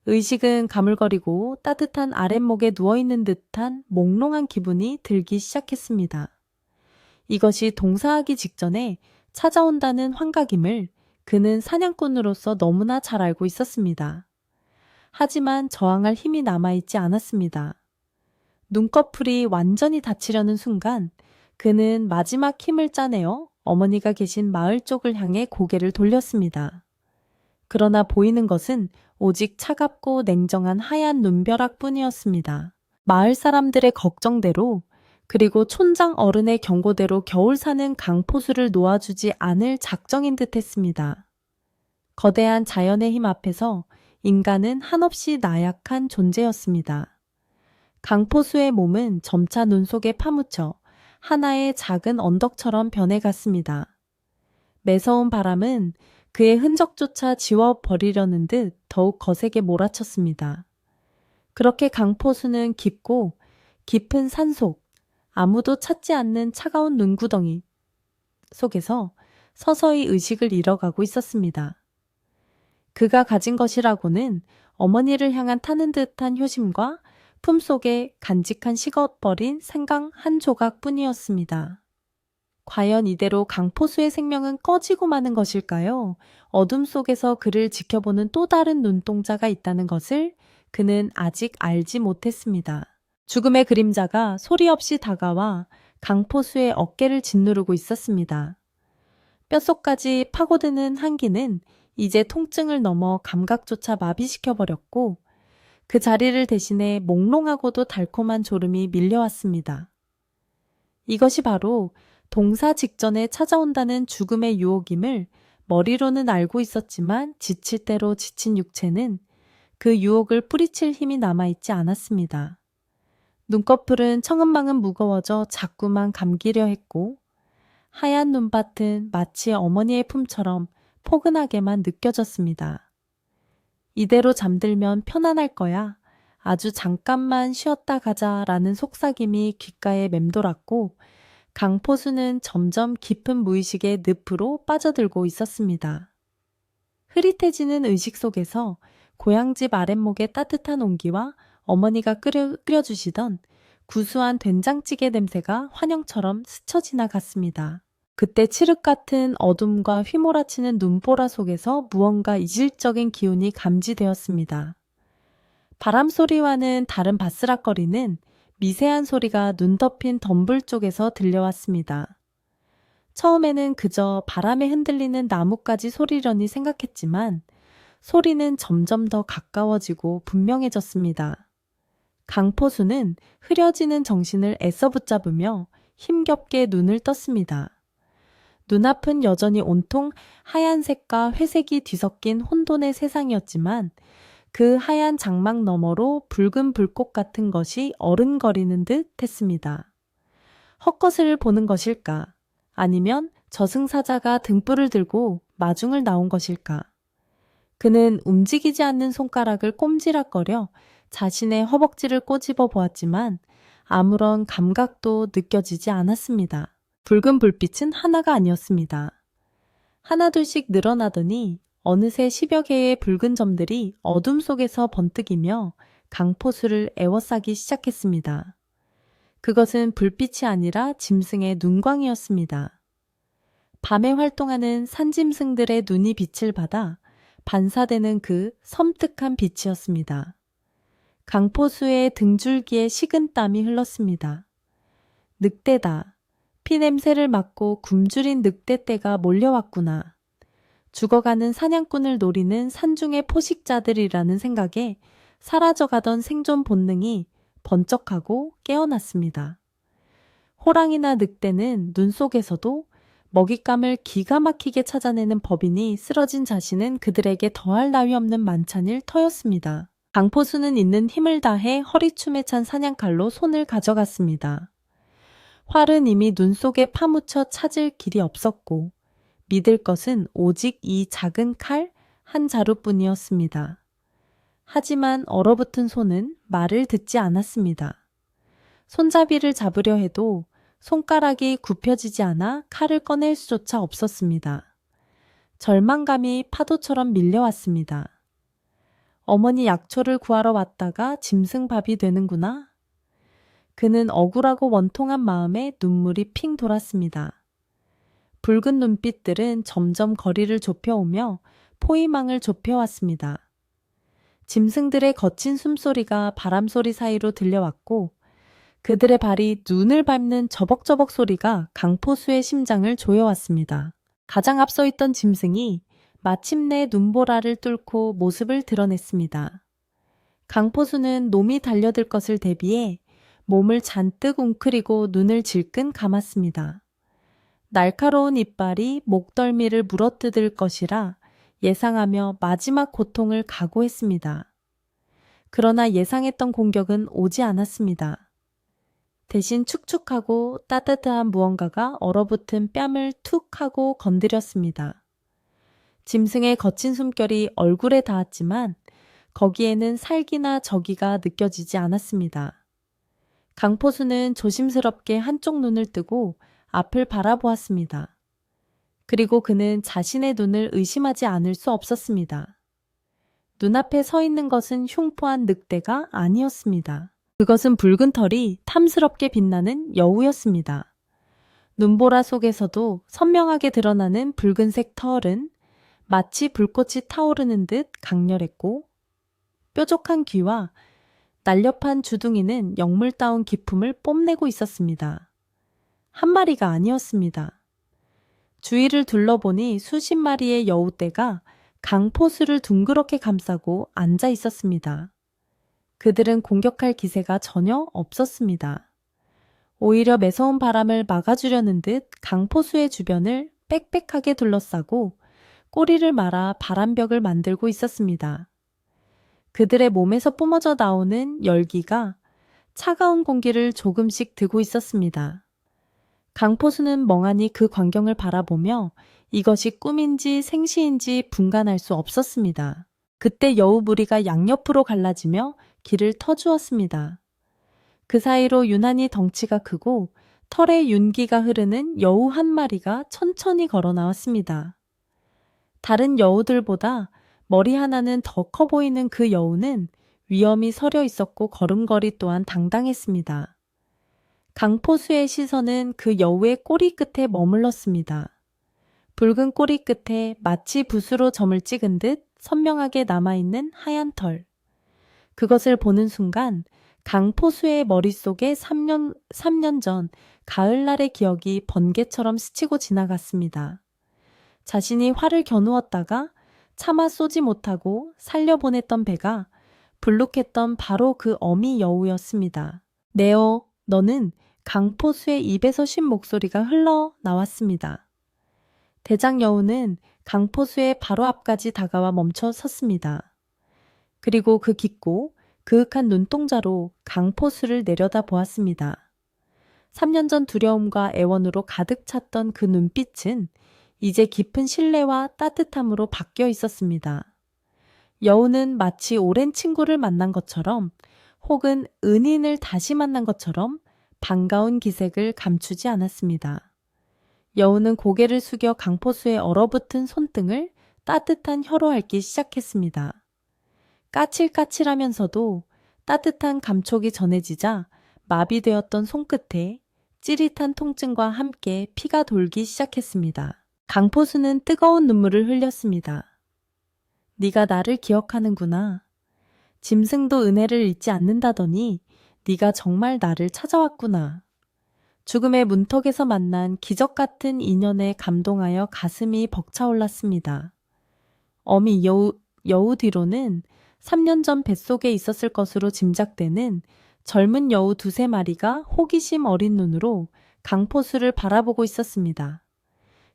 의식은 가물거리고 따뜻한 아랫목에 누워있는 듯한 몽롱한 기분이 들기 시작했습니다. 이것이 동사하기 직전에 찾아온다는 환각임을 그는 사냥꾼으로서 너무나 잘 알고 있었습니다. 하지만 저항할 힘이 남아있지 않았습니다. 눈꺼풀이 완전히 닫히려는 순간 그는 마지막 힘을 짜내어 어머니가 계신 마을 쪽을 향해 고개를 돌렸습니다. 그러나 보이는 것은 오직 차갑고 냉정한 하얀 눈벼락 뿐이었습니다. 마을 사람들의 걱정대로 그리고 촌장 어른의 경고대로 겨울 사는 강포수를 놓아주지 않을 작정인 듯 했습니다. 거대한 자연의 힘 앞에서 인간은 한없이 나약한 존재였습니다. 강포수의 몸은 점차 눈 속에 파묻혀 하나의 작은 언덕처럼 변해갔습니다. 매서운 바람은 그의 흔적조차 지워버리려는 듯 더욱 거세게 몰아쳤습니다. 그렇게 강포수는 깊고 깊은 산속, 아무도 찾지 않는 차가운 눈구덩이 속에서 서서히 의식을 잃어가고 있었습니다. 그가 가진 것이라고는 어머니를 향한 타는 듯한 효심과 품속에 간직한 식어버린 생강 한 조각뿐이었습니다. 과연 이대로 강포수의 생명은 꺼지고 마는 것일까요? 어둠 속에서 그를 지켜보는 또 다른 눈동자가 있다는 것을 그는 아직 알지 못했습니다. 죽음의 그림자가 소리 없이 다가와 강포수의 어깨를 짓누르고 있었습니다. 뼛속까지 파고드는 한기는 이제 통증을 넘어 감각조차 마비시켜버렸고 그 자리를 대신해 몽롱하고도 달콤한 졸음이 밀려왔습니다. 이것이 바로 동사 직전에 찾아온다는 죽음의 유혹임을 머리로는 알고 있었지만 지칠 대로 지친 육체는 그 유혹을 뿌리칠 힘이 남아있지 않았습니다. 눈꺼풀은 청은망은 무거워져 자꾸만 감기려 했고 하얀 눈밭은 마치 어머니의 품처럼 포근하게만 느껴졌습니다. 이대로 잠들면 편안할 거야. 아주 잠깐만 쉬었다 가자라는 속삭임이 귓가에 맴돌았고 강포수는 점점 깊은 무의식의 늪으로 빠져들고 있었습니다. 흐릿해지는 의식 속에서 고향집 아랫목의 따뜻한 온기와 어머니가 끓여주시던 구수한 된장찌개 냄새가 환영처럼 스쳐 지나갔습니다. 그때 칠흑 같은 어둠과 휘몰아치는 눈보라 속에서 무언가 이질적인 기운이 감지되었습니다. 바람 소리와는 다른 바스락거리는 미세한 소리가 눈 덮인 덤불 쪽에서 들려왔습니다. 처음에는 그저 바람에 흔들리는 나뭇가지 소리려니 생각했지만 소리는 점점 더 가까워지고 분명해졌습니다. 강포수는 흐려지는 정신을 애써 붙잡으며 힘겹게 눈을 떴습니다. 눈앞은 여전히 온통 하얀색과 회색이 뒤섞인 혼돈의 세상이었지만 그 하얀 장막 너머로 붉은 불꽃 같은 것이 어른거리는 듯 했습니다. 헛것을 보는 것일까? 아니면 저승사자가 등불을 들고 마중을 나온 것일까? 그는 움직이지 않는 손가락을 꼼지락거려 자신의 허벅지를 꼬집어 보았지만 아무런 감각도 느껴지지 않았습니다. 붉은 불빛은 하나가 아니었습니다. 하나둘씩 늘어나더니 어느새 10여 개의 붉은 점들이 어둠 속에서 번뜩이며 강포수를 에워싸기 시작했습니다. 그것은 불빛이 아니라 짐승의 눈광이었습니다. 밤에 활동하는 산짐승들의 눈이 빛을 받아 반사되는 그 섬뜩한 빛이었습니다. 강포수의 등줄기에 식은땀이 흘렀습니다. 늑대다. 피냄새를 맡고 굶주린 늑대떼가 몰려왔구나. 죽어가는 사냥꾼을 노리는 산중의 포식자들이라는 생각에 사라져가던 생존 본능이 번쩍하고 깨어났습니다. 호랑이나 늑대는 눈 속에서도 먹잇감을 기가 막히게 찾아내는 법이니 쓰러진 자신은 그들에게 더할 나위 없는 만찬일 터였습니다. 강포수는 있는 힘을 다해 허리춤에 찬 사냥칼로 손을 가져갔습니다. 활은 이미 눈 속에 파묻혀 찾을 길이 없었고 믿을 것은 오직 이 작은 칼 한 자루뿐이었습니다. 하지만 얼어붙은 손은 말을 듣지 않았습니다. 손잡이를 잡으려 해도 손가락이 굽혀지지 않아 칼을 꺼낼 수조차 없었습니다. 절망감이 파도처럼 밀려왔습니다. 어머니 약초를 구하러 왔다가 짐승밥이 되는구나. 그는 억울하고 원통한 마음에 눈물이 핑 돌았습니다. 붉은 눈빛들은 점점 거리를 좁혀오며 포위망을 좁혀왔습니다. 짐승들의 거친 숨소리가 바람소리 사이로 들려왔고 그들의 발이 눈을 밟는 저벅저벅 소리가 강포수의 심장을 조여왔습니다. 가장 앞서 있던 짐승이 마침내 눈보라를 뚫고 모습을 드러냈습니다. 강포수는 놈이 달려들 것을 대비해 몸을 잔뜩 웅크리고 눈을 질끈 감았습니다. 날카로운 이빨이 목덜미를 물어뜯을 것이라 예상하며 마지막 고통을 각오했습니다. 그러나 예상했던 공격은 오지 않았습니다. 대신 축축하고 따뜻한 무언가가 얼어붙은 뺨을 툭 하고 건드렸습니다. 짐승의 거친 숨결이 얼굴에 닿았지만 거기에는 살기나 저기가 느껴지지 않았습니다. 강포수는 조심스럽게 한쪽 눈을 뜨고 앞을 바라보았습니다. 그리고 그는 자신의 눈을 의심하지 않을 수 없었습니다. 눈앞에 서 있는 것은 흉포한 늑대가 아니었습니다. 그것은 붉은 털이 탐스럽게 빛나는 여우였습니다. 눈보라 속에서도 선명하게 드러나는 붉은색 털은 마치 불꽃이 타오르는 듯 강렬했고 뾰족한 귀와 날렵한 주둥이는 영물다운 기품을 뽐내고 있었습니다. 한 마리가 아니었습니다. 주위를 둘러보니 수십 마리의 여우떼가 강포수를 둥그렇게 감싸고 앉아 있었습니다. 그들은 공격할 기세가 전혀 없었습니다. 오히려 매서운 바람을 막아주려는 듯 강포수의 주변을 빽빽하게 둘러싸고 꼬리를 말아 바람벽을 만들고 있었습니다. 그들의 몸에서 뿜어져 나오는 열기가 차가운 공기를 조금씩 드고 있었습니다. 강포수는 멍하니 그 광경을 바라보며 이것이 꿈인지 생시인지 분간할 수 없었습니다. 그때 여우 무리가 양옆으로 갈라지며 길을 터주었습니다. 그 사이로 유난히 덩치가 크고 털에 윤기가 흐르는 여우 한 마리가 천천히 걸어 나왔습니다. 다른 여우들보다 머리 하나는 더 커 보이는 그 여우는 위엄이 서려 있었고 걸음걸이 또한 당당했습니다. 강포수의 시선은 그 여우의 꼬리 끝에 머물렀습니다. 붉은 꼬리 끝에 마치 붓으로 점을 찍은 듯 선명하게 남아있는 하얀 털. 그것을 보는 순간 강포수의 머릿속에 3년 전 가을날의 기억이 번개처럼 스치고 지나갔습니다. 자신이 활을 겨누었다가 차마 쏘지 못하고 살려보냈던 배가 불룩했던 바로 그 어미 여우였습니다. 네오, 너는 강포수의 입에서 쉰 목소리가 흘러나왔습니다. 대장 여우는 강포수의 바로 앞까지 다가와 멈춰 섰습니다. 그리고 그 깊고 그윽한 눈동자로 강포수를 내려다 보았습니다. 3년 전 두려움과 애원으로 가득 찼던 그 눈빛은 이제 깊은 신뢰와 따뜻함으로 바뀌어 있었습니다. 여우는 마치 오랜 친구를 만난 것처럼 혹은 은인을 다시 만난 것처럼 반가운 기색을 감추지 않았습니다. 여우는 고개를 숙여 강포수의 얼어붙은 손등을 따뜻한 혀로 핥기 시작했습니다. 까칠까칠하면서도 따뜻한 감촉이 전해지자 마비되었던 손끝에 찌릿한 통증과 함께 피가 돌기 시작했습니다. 강포수는 뜨거운 눈물을 흘렸습니다. 네가 나를 기억하는구나. 짐승도 은혜를 잊지 않는다더니 네가 정말 나를 찾아왔구나. 죽음의 문턱에서 만난 기적 같은 인연에 감동하여 가슴이 벅차올랐습니다. 어미 여우 뒤로는 3년 전 뱃속에 있었을 것으로 짐작되는 젊은 여우 2~3마리가 호기심 어린 눈으로 강포수를 바라보고 있었습니다.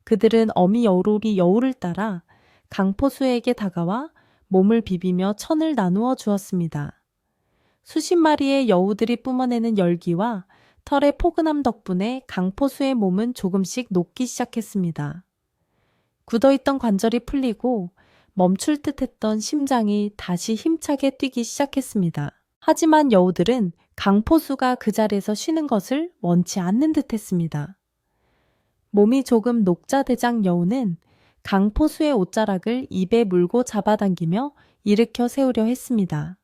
그들은 어미 여우를 따라 강포수에게 다가와 몸을 비비며 천을 나누어 주었습니다. 수십 마리의 여우들이 뿜어내는 열기와 털의 포근함 덕분에 강포수의 몸은 조금씩 녹기 시작했습니다. 굳어있던 관절이 풀리고 멈출 듯했던 심장이 다시 힘차게 뛰기 시작했습니다. 하지만 여우들은 강포수가 그 자리에서 쉬는 것을 원치 않는 듯했습니다. 몸이 조금 녹자대장 여우는 강포수의 옷자락을 입에 물고 잡아당기며 일으켜 세우려 했습니다.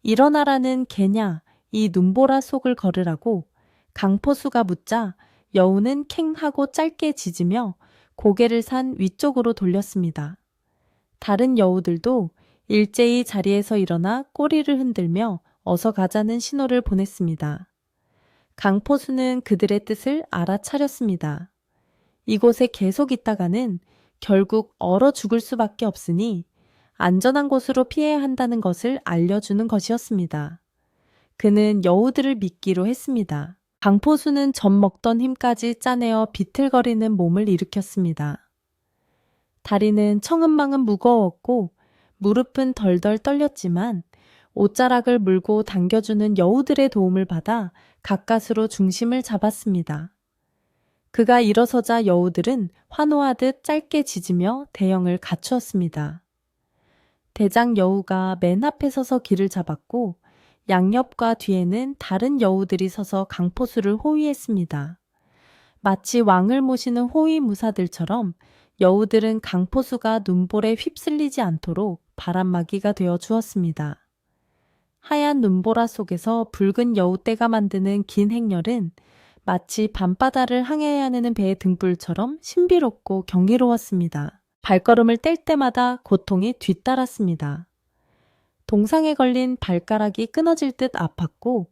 일어나라는 개냐, 이 눈보라 속을 걸으라고 강포수가 묻자 여우는 캥 하고 짧게 짖으며 고개를 산 위쪽으로 돌렸습니다. 다른 여우들도 일제히 자리에서 일어나 꼬리를 흔들며 어서 가자는 신호를 보냈습니다. 강포수는 그들의 뜻을 알아차렸습니다. 이곳에 계속 있다가는 결국 얼어 죽을 수밖에 없으니 안전한 곳으로 피해야 한다는 것을 알려주는 것이었습니다. 그는 여우들을 믿기로 했습니다. 강포수는 젖 먹던 힘까지 짜내어 비틀거리는 몸을 일으켰습니다. 다리는 청은망은 무거웠고 무릎은 덜덜 떨렸지만 옷자락을 물고 당겨주는 여우들의 도움을 받아 가까스로 중심을 잡았습니다. 그가 일어서자 여우들은 환호하듯 짧게 짖으며 대형을 갖추었습니다. 대장 여우가 맨 앞에 서서 길을 잡았고 양옆과 뒤에는 다른 여우들이 서서 강포수를 호위했습니다. 마치 왕을 모시는 호위무사들처럼 여우들은 강포수가 눈볼에 휩쓸리지 않도록 바람막이가 되어 주었습니다. 하얀 눈보라 속에서 붉은 여우떼가 만드는 긴 행렬은 마치 밤바다를 항해해야 하는 배의 등불처럼 신비롭고 경이로웠습니다. 발걸음을 뗄 때마다 고통이 뒤따랐습니다. 동상에 걸린 발가락이 끊어질 듯 아팠고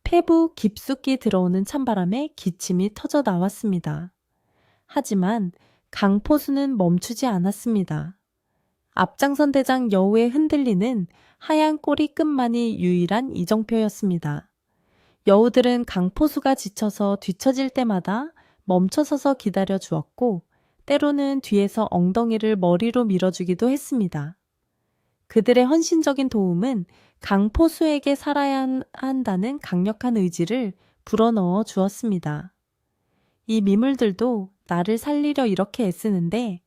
폐부 깊숙이 들어오는 찬바람에 기침이 터져 나왔습니다. 하지만 강포수는 멈추지 않았습니다. 앞장선 대장 여우의 흔들리는 하얀 꼬리 끝만이 유일한 이정표였습니다. 여우들은 강포수가 지쳐서 뒤처질 때마다 멈춰서서 기다려 주었고 때로는 뒤에서 엉덩이를 머리로 밀어주기도 했습니다. 그들의 헌신적인 도움은 강포수에게 살아야 한다는 강력한 의지를 불어넣어 주었습니다. 이 미물들도 나를 살리려 이렇게 애쓰는데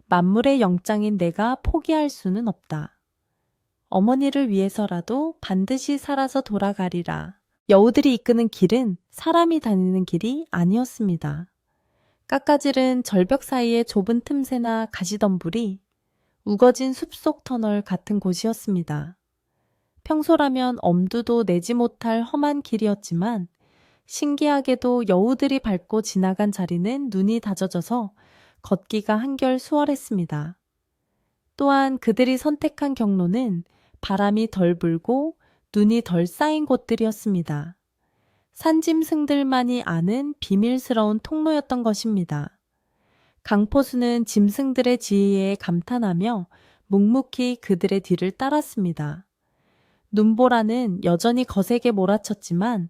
만물의 영장인 내가 포기할 수는 없다. 어머니를 위해서라도 반드시 살아서 돌아가리라. 여우들이 이끄는 길은 사람이 다니는 길이 아니었습니다. 깎아지른 절벽 사이의 좁은 틈새나 가시덤불이 우거진 숲속 터널 같은 곳이었습니다. 평소라면 엄두도 내지 못할 험한 길이었지만 신기하게도 여우들이 밟고 지나간 자리는 눈이 다져져서 걷기가 한결 수월했습니다. 또한 그들이 선택한 경로는 바람이 덜 불고 눈이 덜 쌓인 곳들이었습니다. 산짐승들만이 아는 비밀스러운 통로였던 것입니다. 강포수는 짐승들의 지혜에 감탄하며 묵묵히 그들의 뒤를 따랐습니다. 눈보라는 여전히 거세게 몰아쳤지만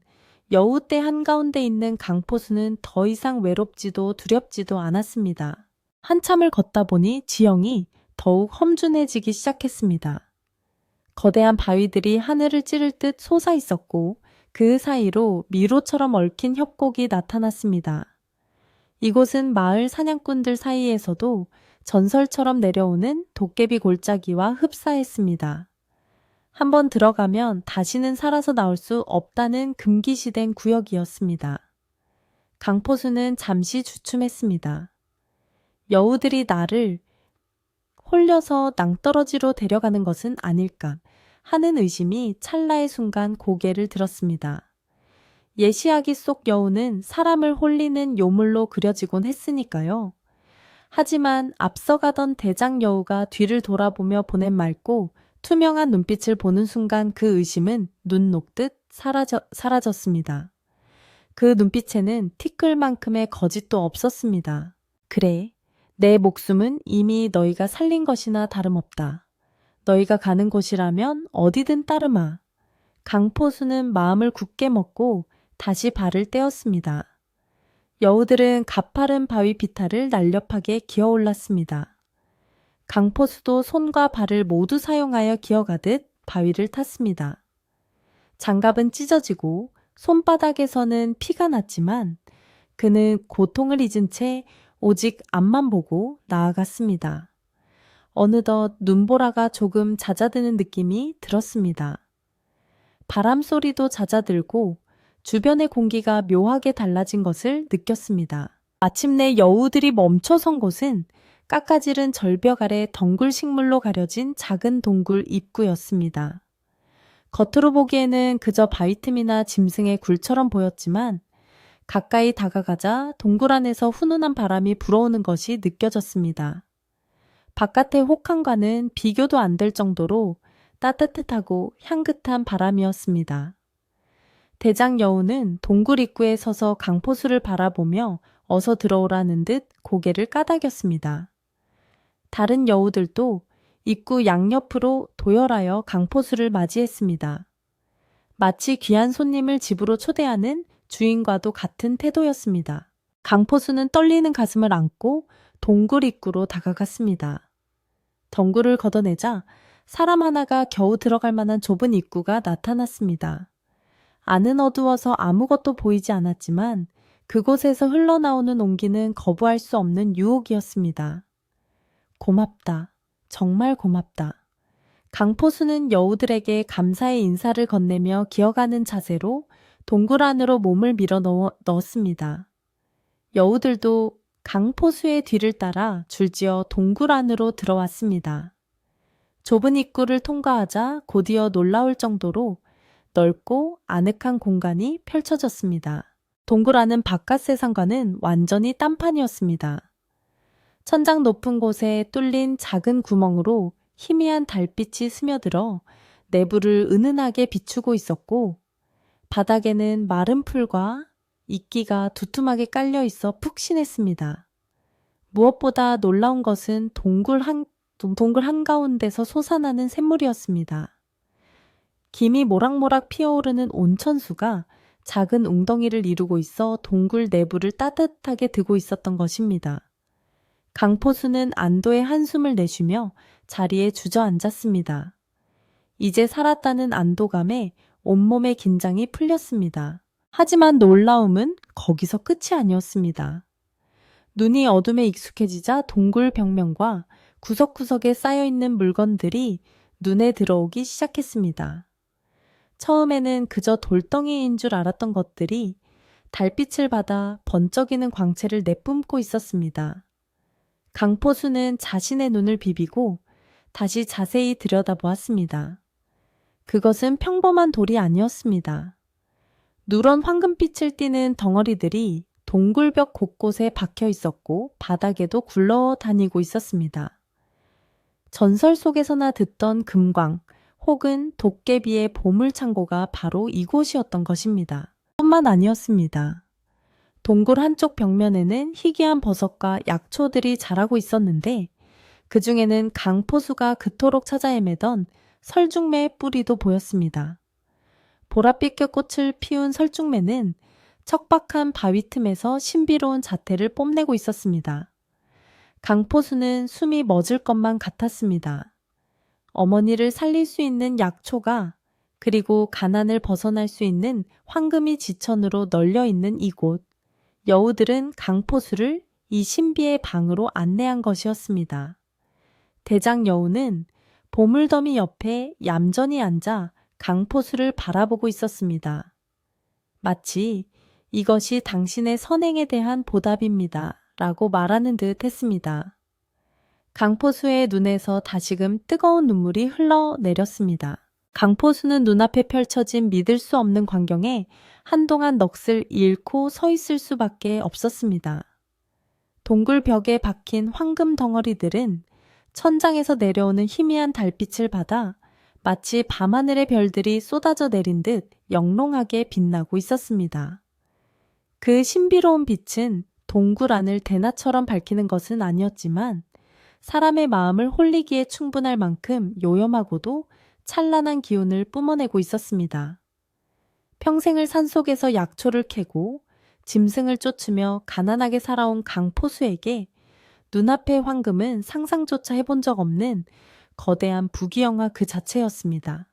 여우떼 한가운데 있는 강포수는 더 이상 외롭지도 두렵지도 않았습니다. 한참을 걷다 보니 지형이 더욱 험준해지기 시작했습니다. 거대한 바위들이 하늘을 찌를 듯 솟아 있었고 그 사이로 미로처럼 얽힌 협곡이 나타났습니다. 이곳은 마을 사냥꾼들 사이에서도 전설처럼 내려오는 도깨비 골짜기와 흡사했습니다. 한번 들어가면 다시는 살아서 나올 수 없다는 금기시된 구역이었습니다. 강포수는 잠시 주춤했습니다. 여우들이 나를 홀려서 낭떠러지로 데려가는 것은 아닐까 하는 의심이 찰나의 순간 고개를 들었습니다. 예시하기 속 여우는 사람을 홀리는 요물로 그려지곤 했으니까요. 하지만 앞서가던 대장 여우가 뒤를 돌아보며 보낸 맑고 투명한 눈빛을 보는 순간 그 의심은 눈 녹듯 사라졌습니다. 그 눈빛에는 티끌만큼의 거짓도 없었습니다. 그래, 내 목숨은 이미 너희가 살린 것이나 다름없다. 너희가 가는 곳이라면 어디든 따르마. 강포수는 마음을 굳게 먹고 다시 발을 떼었습니다. 여우들은 가파른 바위 비탈을 날렵하게 기어올랐습니다. 강포수도 손과 발을 모두 사용하여 기어가듯 바위를 탔습니다. 장갑은 찢어지고 손바닥에서는 피가 났지만 그는 고통을 잊은 채 오직 앞만 보고 나아갔습니다. 어느덧 눈보라가 조금 잦아드는 느낌이 들었습니다. 바람 소리도 잦아들고 주변의 공기가 묘하게 달라진 것을 느꼈습니다. 마침내 여우들이 멈춰선 곳은 깎아지른 절벽 아래 덩굴 식물로 가려진 작은 동굴 입구였습니다. 겉으로 보기에는 그저 바위 틈이나 짐승의 굴처럼 보였지만 가까이 다가가자 동굴 안에서 훈훈한 바람이 불어오는 것이 느껴졌습니다. 바깥의 혹한과는 비교도 안 될 정도로 따뜻하고 향긋한 바람이었습니다. 대장 여우는 동굴 입구에 서서 강포수를 바라보며 어서 들어오라는 듯 고개를 까닥였습니다. 다른 여우들도 입구 양옆으로 도열하여 강포수를 맞이했습니다. 마치 귀한 손님을 집으로 초대하는 주인과도 같은 태도였습니다. 강포수는 떨리는 가슴을 안고 동굴 입구로 다가갔습니다. 덩굴을 걷어내자 사람 하나가 겨우 들어갈 만한 좁은 입구가 나타났습니다. 안은 어두워서 아무것도 보이지 않았지만 그곳에서 흘러나오는 온기는 거부할 수 없는 유혹이었습니다. 고맙다. 정말 고맙다. 강포수는 여우들에게 감사의 인사를 건네며 기어가는 자세로 동굴 안으로 몸을 밀어 넣었습니다. 여우들도 강포수의 뒤를 따라 줄지어 동굴 안으로 들어왔습니다. 좁은 입구를 통과하자 곧이어 놀라울 정도로 넓고 아늑한 공간이 펼쳐졌습니다. 동굴 안은 바깥 세상과는 완전히 딴판이었습니다. 천장 높은 곳에 뚫린 작은 구멍으로 희미한 달빛이 스며들어 내부를 은은하게 비추고 있었고 바닥에는 마른 풀과 이끼가 두툼하게 깔려 있어 푹신했습니다. 무엇보다 놀라운 것은 동굴 한가운데서 솟아나는 샘물이었습니다. 김이 모락모락 피어오르는 온천수가 작은 웅덩이를 이루고 있어 동굴 내부를 따뜻하게 드고 있었던 것입니다. 강포수는 안도의 한숨을 내쉬며 자리에 주저앉았습니다. 이제 살았다는 안도감에 온몸의 긴장이 풀렸습니다. 하지만 놀라움은 거기서 끝이 아니었습니다. 눈이 어둠에 익숙해지자 동굴 벽면과 구석구석에 쌓여있는 물건들이 눈에 들어오기 시작했습니다. 처음에는 그저 돌덩이인 줄 알았던 것들이 달빛을 받아 번쩍이는 광채를 내뿜고 있었습니다. 강포수는 자신의 눈을 비비고 다시 자세히 들여다보았습니다. 그것은 평범한 돌이 아니었습니다. 누런 황금빛을 띠는 덩어리들이 동굴벽 곳곳에 박혀 있었고 바닥에도 굴러다니고 있었습니다. 전설 속에서나 듣던 금광 혹은 도깨비의 보물창고가 바로 이곳이었던 것입니다. 뿐만 아니었습니다. 동굴 한쪽 벽면에는 희귀한 버섯과 약초들이 자라고 있었는데 그 중에는 강포수가 그토록 찾아 헤매던 설중매의 뿌리도 보였습니다. 보랏빛 꽃을 피운 설중매는 척박한 바위 틈에서 신비로운 자태를 뽐내고 있었습니다. 강포수는 숨이 멎을 것만 같았습니다. 어머니를 살릴 수 있는 약초가 그리고 가난을 벗어날 수 있는 황금이 지천으로 널려 있는 이곳. 여우들은 강포수를 이 신비의 방으로 안내한 것이었습니다. 대장 여우는 보물더미 옆에 얌전히 앉아 강포수를 바라보고 있었습니다. 마치 이것이 당신의 선행에 대한 보답입니다. 라고 말하는 듯 했습니다. 강포수의 눈에서 다시금 뜨거운 눈물이 흘러내렸습니다. 강포수는 눈앞에 펼쳐진 믿을 수 없는 광경에 한동안 넋을 잃고 서 있을 수밖에 없었습니다. 동굴 벽에 박힌 황금 덩어리들은 천장에서 내려오는 희미한 달빛을 받아 마치 밤하늘의 별들이 쏟아져 내린 듯 영롱하게 빛나고 있었습니다. 그 신비로운 빛은 동굴 안을 대낮처럼 밝히는 것은 아니었지만 사람의 마음을 홀리기에 충분할 만큼 요염하고도 찬란한 기운을 뿜어내고 있었습니다. 평생을 산속에서 약초를 캐고 짐승을 쫓으며 가난하게 살아온 강포수에게 눈앞의 황금은 상상조차 해본 적 없는 거대한 부귀영화 그 자체였습니다.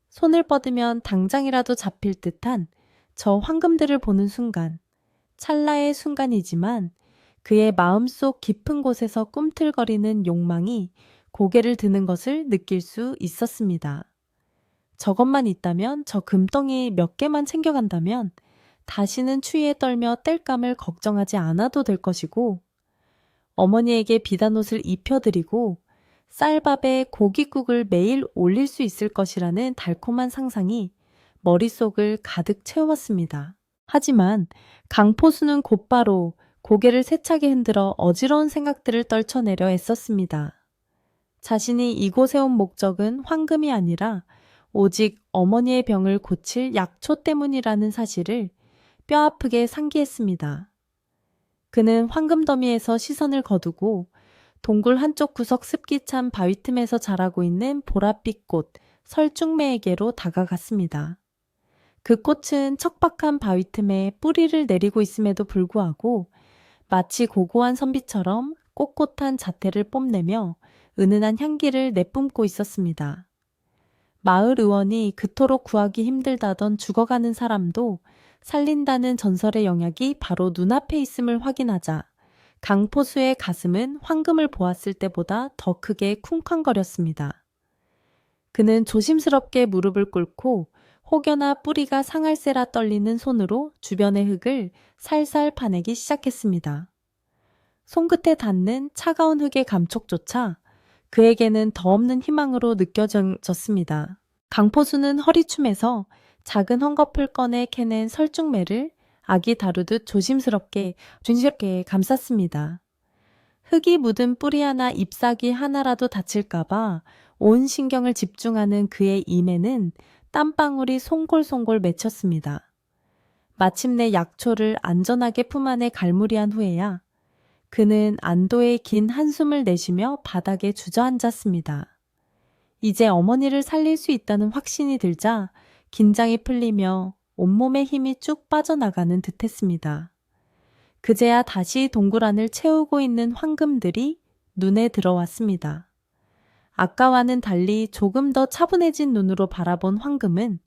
손을 뻗으면 당장이라도 잡힐 듯한 저 황금들을 보는 순간, 찰나의 순간이지만 그의 마음속 깊은 곳에서 꿈틀거리는 욕망이 고개를 드는 것을 느낄 수 있었습니다. 저것만 있다면, 저 금덩이 몇 개만 챙겨간다면 다시는 추위에 떨며 땔감을 걱정하지 않아도 될 것이고 어머니에게 비단옷을 입혀드리고 쌀밥에 고깃국을 매일 올릴 수 있을 것이라는 달콤한 상상이 머릿속을 가득 채웠습니다. 하지만 강포수는 곧바로 고개를 세차게 흔들어 어지러운 생각들을 떨쳐내려 애썼습니다. 자신이 이곳에 온 목적은 황금이 아니라 오직 어머니의 병을 고칠 약초 때문이라는 사실을 뼈아프게 상기했습니다. 그는 황금더미에서 시선을 거두고 동굴 한쪽 구석 습기 찬 바위 틈에서 자라고 있는 보랏빛 꽃 설중매에게로 다가갔습니다. 그 꽃은 척박한 바위 틈에 뿌리를 내리고 있음에도 불구하고 마치 고고한 선비처럼 꼿꼿한 자태를 뽐내며 은은한 향기를 내뿜고 있었습니다. 마을 의원이 그토록 구하기 힘들다던 죽어가는 사람도 살린다는 전설의 영약이 바로 눈앞에 있음을 확인하자 강포수의 가슴은 황금을 보았을 때보다 더 크게 쿵쾅거렸습니다. 그는 조심스럽게 무릎을 꿇고 혹여나 뿌리가 상할세라 떨리는 손으로 주변의 흙을 살살 파내기 시작했습니다. 손끝에 닿는 차가운 흙의 감촉조차 그에게는 더 없는 희망으로 느껴졌습니다. 강포수는 허리춤에서 작은 헝겊을 꺼내 캐낸 설중매를 아기 다루듯 조심스럽게 감쌌습니다. 흙이 묻은 뿌리 하나 잎사귀 하나라도 다칠까봐 온 신경을 집중하는 그의 임에는 땀방울이 송골송골 맺혔습니다. 마침내 약초를 안전하게 품 안에 갈무리한 후에야 그는 안도의 긴 한숨을 내쉬며 바닥에 주저앉았습니다. 이제 어머니를 살릴 수 있다는 확신이 들자 긴장이 풀리며 온몸의 힘이 쭉 빠져나가는 듯했습니다. 그제야 다시 동굴 안을 채우고 있는 황금들이 눈에 들어왔습니다. 아까와는 달리 조금 더 차분해진 눈으로 바라본 황금은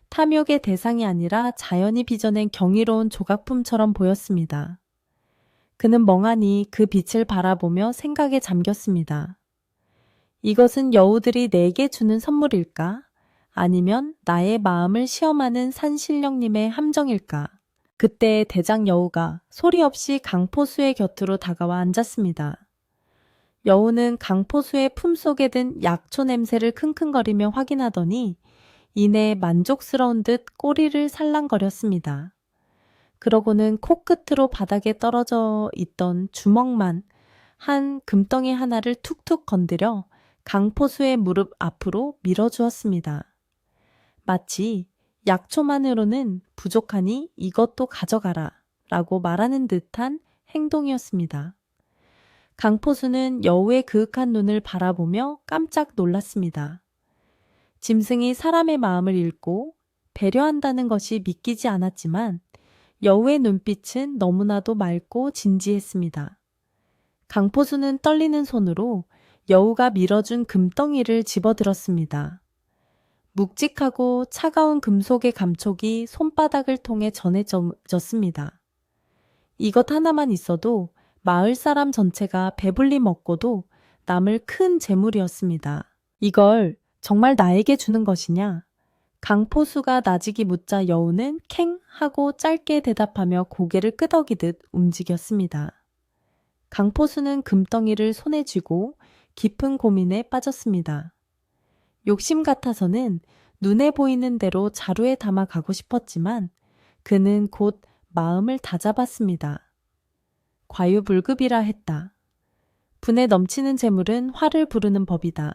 탐욕의 대상이 아니라 자연이 빚어낸 경이로운 조각품처럼 보였습니다. 그는 멍하니 그 빛을 바라보며 생각에 잠겼습니다. 이것은 여우들이 내게 주는 선물일까? 아니면 나의 마음을 시험하는 산신령님의 함정일까? 그때 대장 여우가 소리 없이 강포수의 곁으로 다가와 앉았습니다. 여우는 강포수의 품속에 든 약초 냄새를 킁킁거리며 확인하더니 이내 만족스러운 듯 꼬리를 살랑거렸습니다. 그러고는 코끝으로 바닥에 떨어져 있던 주먹만 한 금덩이 하나를 툭툭 건드려 강포수의 무릎 앞으로 밀어주었습니다. 마치 약초만으로는 부족하니 이것도 가져가라 라고 말하는 듯한 행동이었습니다. 강포수는 여우의 그윽한 눈을 바라보며 깜짝 놀랐습니다. 짐승이 사람의 마음을 읽고 배려한다는 것이 믿기지 않았지만 여우의 눈빛은 너무나도 맑고 진지했습니다. 강포수는 떨리는 손으로 여우가 밀어준 금덩이를 집어들었습니다. 묵직하고 차가운 금속의 감촉이 손바닥을 통해 전해졌습니다. 이것 하나만 있어도 마을 사람 전체가 배불리 먹고도 남을 큰 재물이었습니다. 이걸 정말 나에게 주는 것이냐? 강포수가 나직이 묻자 여우는 캥 하고 짧게 대답하며 고개를 끄덕이듯 움직였습니다. 강포수는 금덩이를 손에 쥐고 깊은 고민에 빠졌습니다. 욕심 같아서는 눈에 보이는 대로 자루에 담아 가고 싶었지만 그는 곧 마음을 다잡았습니다. 과유불급이라 했다. 분에 넘치는 재물은 화를 부르는 법이다.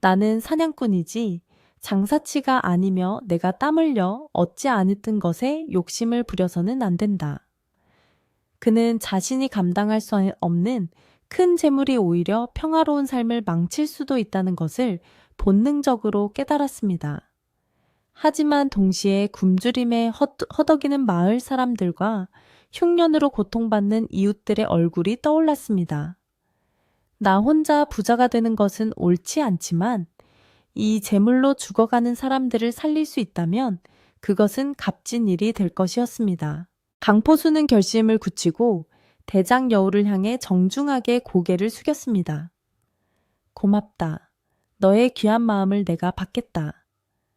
나는 사냥꾼이지 장사치가 아니며 내가 땀 흘려 얻지 않았던 것에 욕심을 부려서는 안 된다. 그는 자신이 감당할 수 없는 큰 재물이 오히려 평화로운 삶을 망칠 수도 있다는 것을 본능적으로 깨달았습니다. 하지만 동시에 굶주림에 허덕이는 마을 사람들과 흉년으로 고통받는 이웃들의 얼굴이 떠올랐습니다. 나 혼자 부자가 되는 것은 옳지 않지만 이 재물로 죽어가는 사람들을 살릴 수 있다면 그것은 값진 일이 될 것이었습니다. 강포수는 결심을 굳히고 대장 여우를 향해 정중하게 고개를 숙였습니다. 고맙다. 너의 귀한 마음을 내가 받겠다.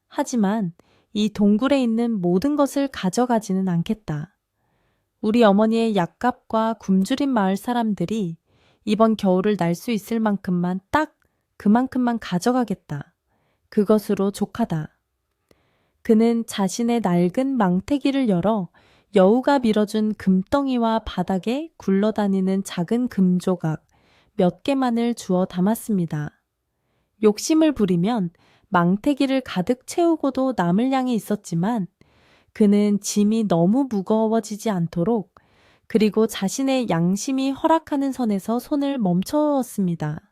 하지만 이 동굴에 있는 모든 것을 가져가지는 않겠다. 우리 어머니의 약값과 굶주린 마을 사람들이 이번 겨울을 날 수 있을 만큼만 딱 그만큼만 가져가겠다. 그것으로 족하다. 그는 자신의 낡은 망태기를 열어 여우가 밀어준 금덩이와 바닥에 굴러다니는 작은 금조각 몇 개만을 주워 담았습니다. 욕심을 부리면 망태기를 가득 채우고도 남을 양이 있었지만 그는 짐이 너무 무거워지지 않도록 그리고 자신의 양심이 허락하는 선에서 손을 멈추었습니다.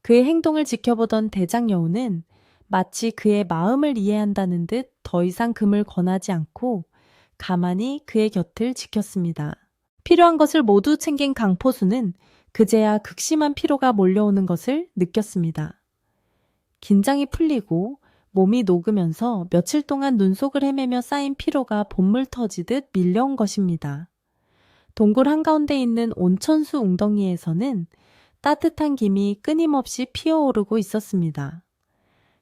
그의 행동을 지켜보던 대장 여우는 마치 그의 마음을 이해한다는 듯 더 이상 금을 권하지 않고 가만히 그의 곁을 지켰습니다. 필요한 것을 모두 챙긴 강포수는 그제야 극심한 피로가 몰려오는 것을 느꼈습니다. 긴장이 풀리고 몸이 녹으면서 며칠 동안 눈속을 헤매며 쌓인 피로가 본물 터지듯 밀려온 것입니다. 동굴 한가운데 있는 온천수 웅덩이에서는 따뜻한 김이 끊임없이 피어오르고 있었습니다.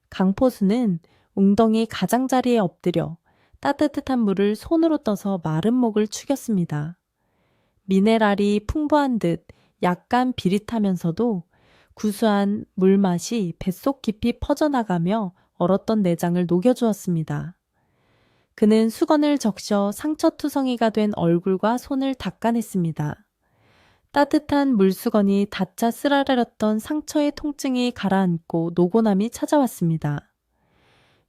강포수는 웅덩이 가장자리에 엎드려 따뜻한 물을 손으로 떠서 마른 목을 축였습니다. 미네랄이 풍부한 듯 약간 비릿하면서도 구수한 물맛이 뱃속 깊이 퍼져나가며 얼었던 내장을 녹여주었습니다. 그는 수건을 적셔 상처투성이가 된 얼굴과 손을 닦아냈습니다. 따뜻한 물수건이 닫자 쓰라렸던 상처의 통증이 가라앉고 노곤함이 찾아왔습니다.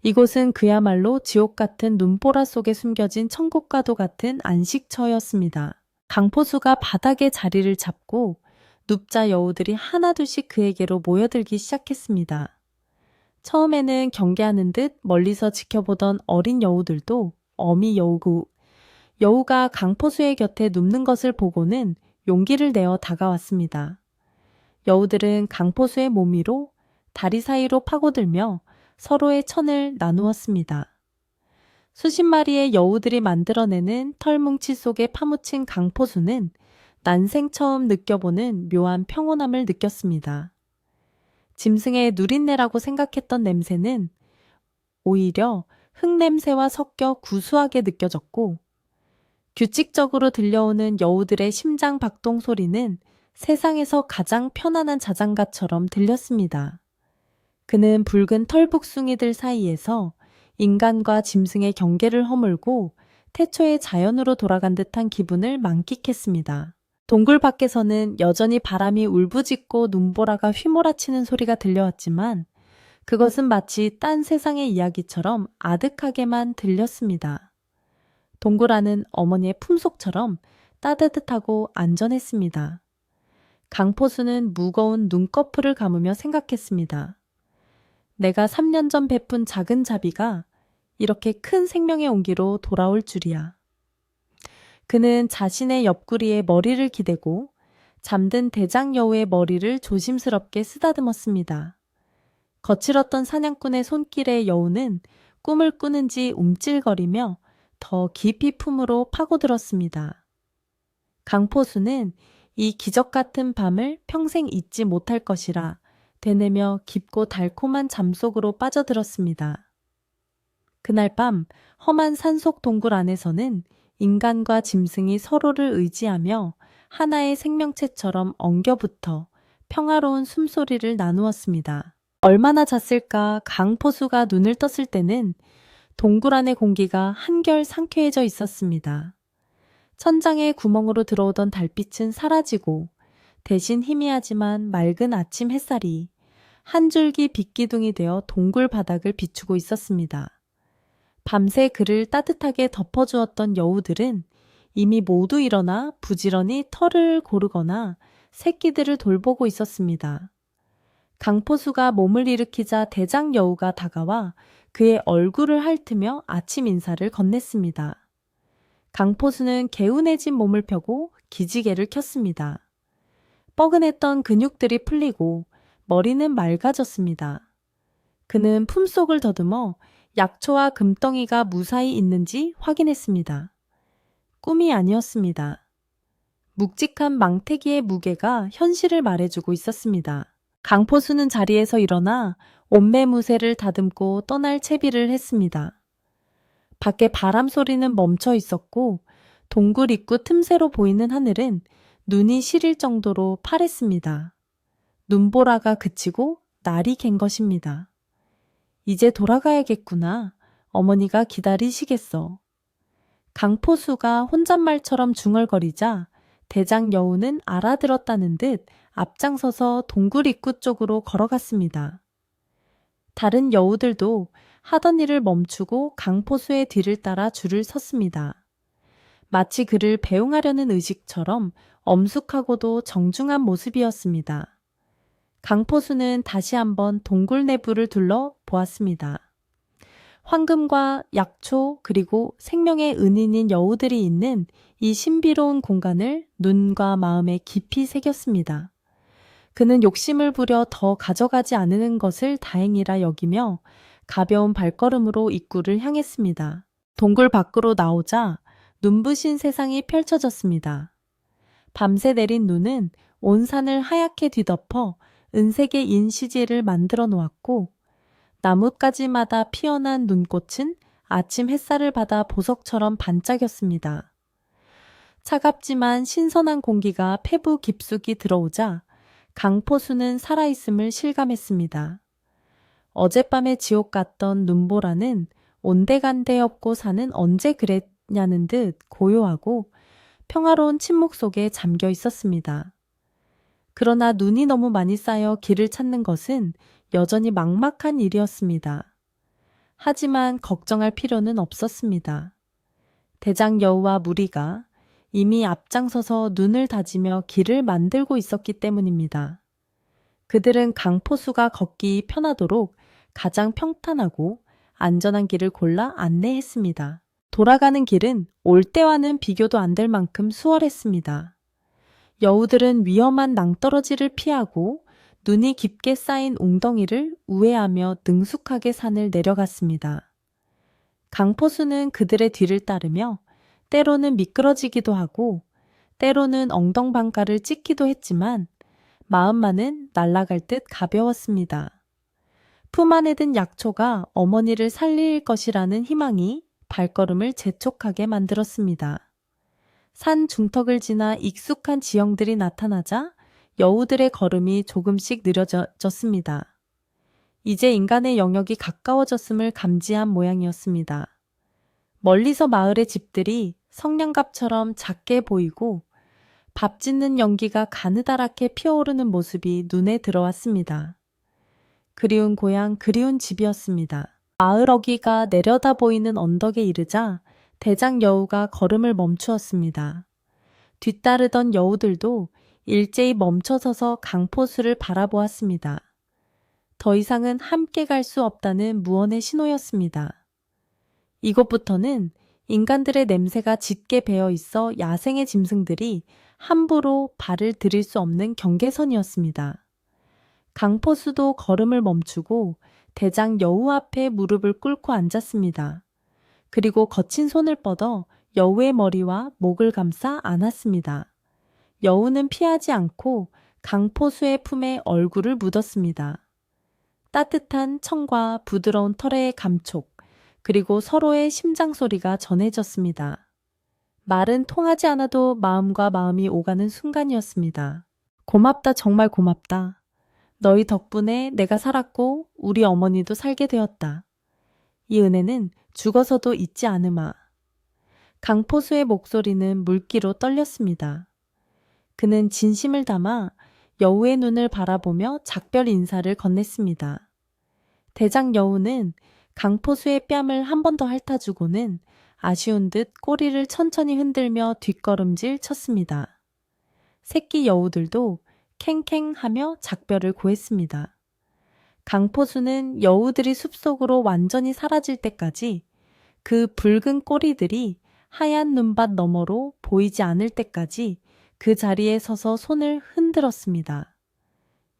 이곳은 그야말로 지옥 같은 눈보라 속에 숨겨진 천국과도 같은 안식처였습니다. 강포수가 바닥에 자리를 잡고 눕자 여우들이 하나둘씩 그에게로 모여들기 시작했습니다. 처음에는 경계하는 듯 멀리서 지켜보던 어린 여우들도 어미 여우가 강포수의 곁에 눕는 것을 보고는 용기를 내어 다가왔습니다. 여우들은 강포수의 몸 위로 다리 사이로 파고들며 서로의 천을 나누었습니다. 수십 마리의 여우들이 만들어내는 털뭉치 속에 파묻힌 강포수는 난생 처음 느껴보는 묘한 평온함을 느꼈습니다. 짐승의 누린내라고 생각했던 냄새는 오히려 흙냄새와 섞여 구수하게 느껴졌고 규칙적으로 들려오는 여우들의 심장 박동 소리는 세상에서 가장 편안한 자장가처럼 들렸습니다. 그는 붉은 털북숭이들 사이에서 인간과 짐승의 경계를 허물고 태초의 자연으로 돌아간 듯한 기분을 만끽했습니다. 동굴 밖에서는 여전히 바람이 울부짖고 눈보라가 휘몰아치는 소리가 들려왔지만 그것은 마치 딴 세상의 이야기처럼 아득하게만 들렸습니다. 동굴 안은 어머니의 품속처럼 따뜻하고 안전했습니다. 강포수는 무거운 눈꺼풀을 감으며 생각했습니다. 내가 3년 전 베푼 작은 자비가 이렇게 큰 생명의 온기로 돌아올 줄이야. 그는 자신의 옆구리에 머리를 기대고 잠든 대장 여우의 머리를 조심스럽게 쓰다듬었습니다. 거칠었던 사냥꾼의 손길에 여우는 꿈을 꾸는지 움찔거리며 더 깊이 품으로 파고들었습니다. 강포수는 이 기적 같은 밤을 평생 잊지 못할 것이라 되뇌며 깊고 달콤한 잠속으로 빠져들었습니다. 그날 밤 험한 산속 동굴 안에서는 인간과 짐승이 서로를 의지하며 하나의 생명체처럼 엉겨붙어 평화로운 숨소리를 나누었습니다. 얼마나 잤을까 강포수가 눈을 떴을 때는 동굴 안의 공기가 한결 상쾌해져 있었습니다. 천장의 구멍으로 들어오던 달빛은 사라지고 대신 희미하지만 맑은 아침 햇살이 한 줄기 빛기둥이 되어 동굴 바닥을 비추고 있었습니다. 밤새 그를 따뜻하게 덮어주었던 여우들은 이미 모두 일어나 부지런히 털을 고르거나 새끼들을 돌보고 있었습니다. 강포수가 몸을 일으키자 대장 여우가 다가와 그의 얼굴을 핥으며 아침 인사를 건넸습니다. 강포수는 개운해진 몸을 펴고 기지개를 켰습니다. 뻐근했던 근육들이 풀리고 머리는 맑아졌습니다. 그는 품속을 더듬어 약초와 금덩이가 무사히 있는지 확인했습니다. 꿈이 아니었습니다. 묵직한 망태기의 무게가 현실을 말해주고 있었습니다. 강포수는 자리에서 일어나 옷매무새를 다듬고 떠날 채비를 했습니다. 밖에 바람 소리는 멈춰 있었고 동굴 입구 틈새로 보이는 하늘은 눈이 시릴 정도로 파랬습니다. 눈보라가 그치고 날이 갠 것입니다. 이제 돌아가야겠구나. 어머니가 기다리시겠어. 강포수가 혼잣말처럼 중얼거리자 대장 여우는 알아들었다는 듯 앞장서서 동굴 입구 쪽으로 걸어갔습니다. 다른 여우들도 하던 일을 멈추고 강포수의 뒤를 따라 줄을 섰습니다. 마치 그를 배웅하려는 의식처럼 엄숙하고도 정중한 모습이었습니다. 강포수는 다시 한번 동굴 내부를 둘러 보았습니다. 황금과 약초 그리고 생명의 은인인 여우들이 있는 이 신비로운 공간을 눈과 마음에 깊이 새겼습니다. 그는 욕심을 부려 더 가져가지 않는 것을 다행이라 여기며 가벼운 발걸음으로 입구를 향했습니다. 동굴 밖으로 나오자 눈부신 세상이 펼쳐졌습니다. 밤새 내린 눈은 온 산을 하얗게 뒤덮어 은색의 인시지를 만들어 놓았고 나뭇가지마다 피어난 눈꽃은 아침 햇살을 받아 보석처럼 반짝였습니다. 차갑지만 신선한 공기가 폐부 깊숙이 들어오자 강포수는 살아있음을 실감했습니다. 어젯밤의 지옥 같던 눈보라는 온데간데 없고 사는 언제 그랬냐는 듯 고요하고 평화로운 침묵 속에 잠겨 있었습니다. 그러나 눈이 너무 많이 쌓여 길을 찾는 것은 여전히 막막한 일이었습니다. 하지만 걱정할 필요는 없었습니다. 대장 여우와 무리가 이미 앞장서서 눈을 다지며 길을 만들고 있었기 때문입니다. 그들은 강포수가 걷기 편하도록 가장 평탄하고 안전한 길을 골라 안내했습니다. 돌아가는 길은 올 때와는 비교도 안 될 만큼 수월했습니다. 여우들은 위험한 낭떠러지를 피하고 눈이 깊게 쌓인 웅덩이를 우회하며 능숙하게 산을 내려갔습니다. 강포수는 그들의 뒤를 따르며 때로는 미끄러지기도 하고 때로는 엉덩방가를 찍기도 했지만 마음만은 날아갈 듯 가벼웠습니다. 품 안에 든 약초가 어머니를 살릴 것이라는 희망이 발걸음을 재촉하게 만들었습니다. 산 중턱을 지나 익숙한 지형들이 나타나자 여우들의 걸음이 조금씩 느려졌습니다. 이제 인간의 영역이 가까워졌음을 감지한 모양이었습니다. 멀리서 마을의 집들이 성냥갑처럼 작게 보이고 밥 짓는 연기가 가느다랗게 피어오르는 모습이 눈에 들어왔습니다. 그리운 고향, 그리운 집이었습니다. 마을 어귀가 내려다 보이는 언덕에 이르자 대장 여우가 걸음을 멈추었습니다. 뒤따르던 여우들도 일제히 멈춰서서 강포수를 바라보았습니다. 더 이상은 함께 갈 수 없다는 무언의 신호였습니다. 이곳부터는 인간들의 냄새가 짙게 배어 있어 야생의 짐승들이 함부로 발을 들일 수 없는 경계선이었습니다. 강포수도 걸음을 멈추고 대장 여우 앞에 무릎을 꿇고 앉았습니다. 그리고 거친 손을 뻗어 여우의 머리와 목을 감싸 안았습니다. 여우는 피하지 않고 강포수의 품에 얼굴을 묻었습니다. 따뜻한 청과 부드러운 털의 감촉, 그리고 서로의 심장 소리가 전해졌습니다. 말은 통하지 않아도 마음과 마음이 오가는 순간이었습니다. 고맙다, 정말 고맙다. 너희 덕분에 내가 살았고 우리 어머니도 살게 되었다. 이 은혜는 죽어서도 잊지 않으마. 강포수의 목소리는 물기로 떨렸습니다. 그는 진심을 담아 여우의 눈을 바라보며 작별 인사를 건넸습니다. 대장 여우는 강포수의 뺨을 한 번 더 핥아주고는 아쉬운 듯 꼬리를 천천히 흔들며 뒷걸음질 쳤습니다. 새끼 여우들도 캥캥하며 작별을 고했습니다. 강포수는 여우들이 숲속으로 완전히 사라질 때까지 그 붉은 꼬리들이 하얀 눈밭 너머로 보이지 않을 때까지 그 자리에 서서 손을 흔들었습니다.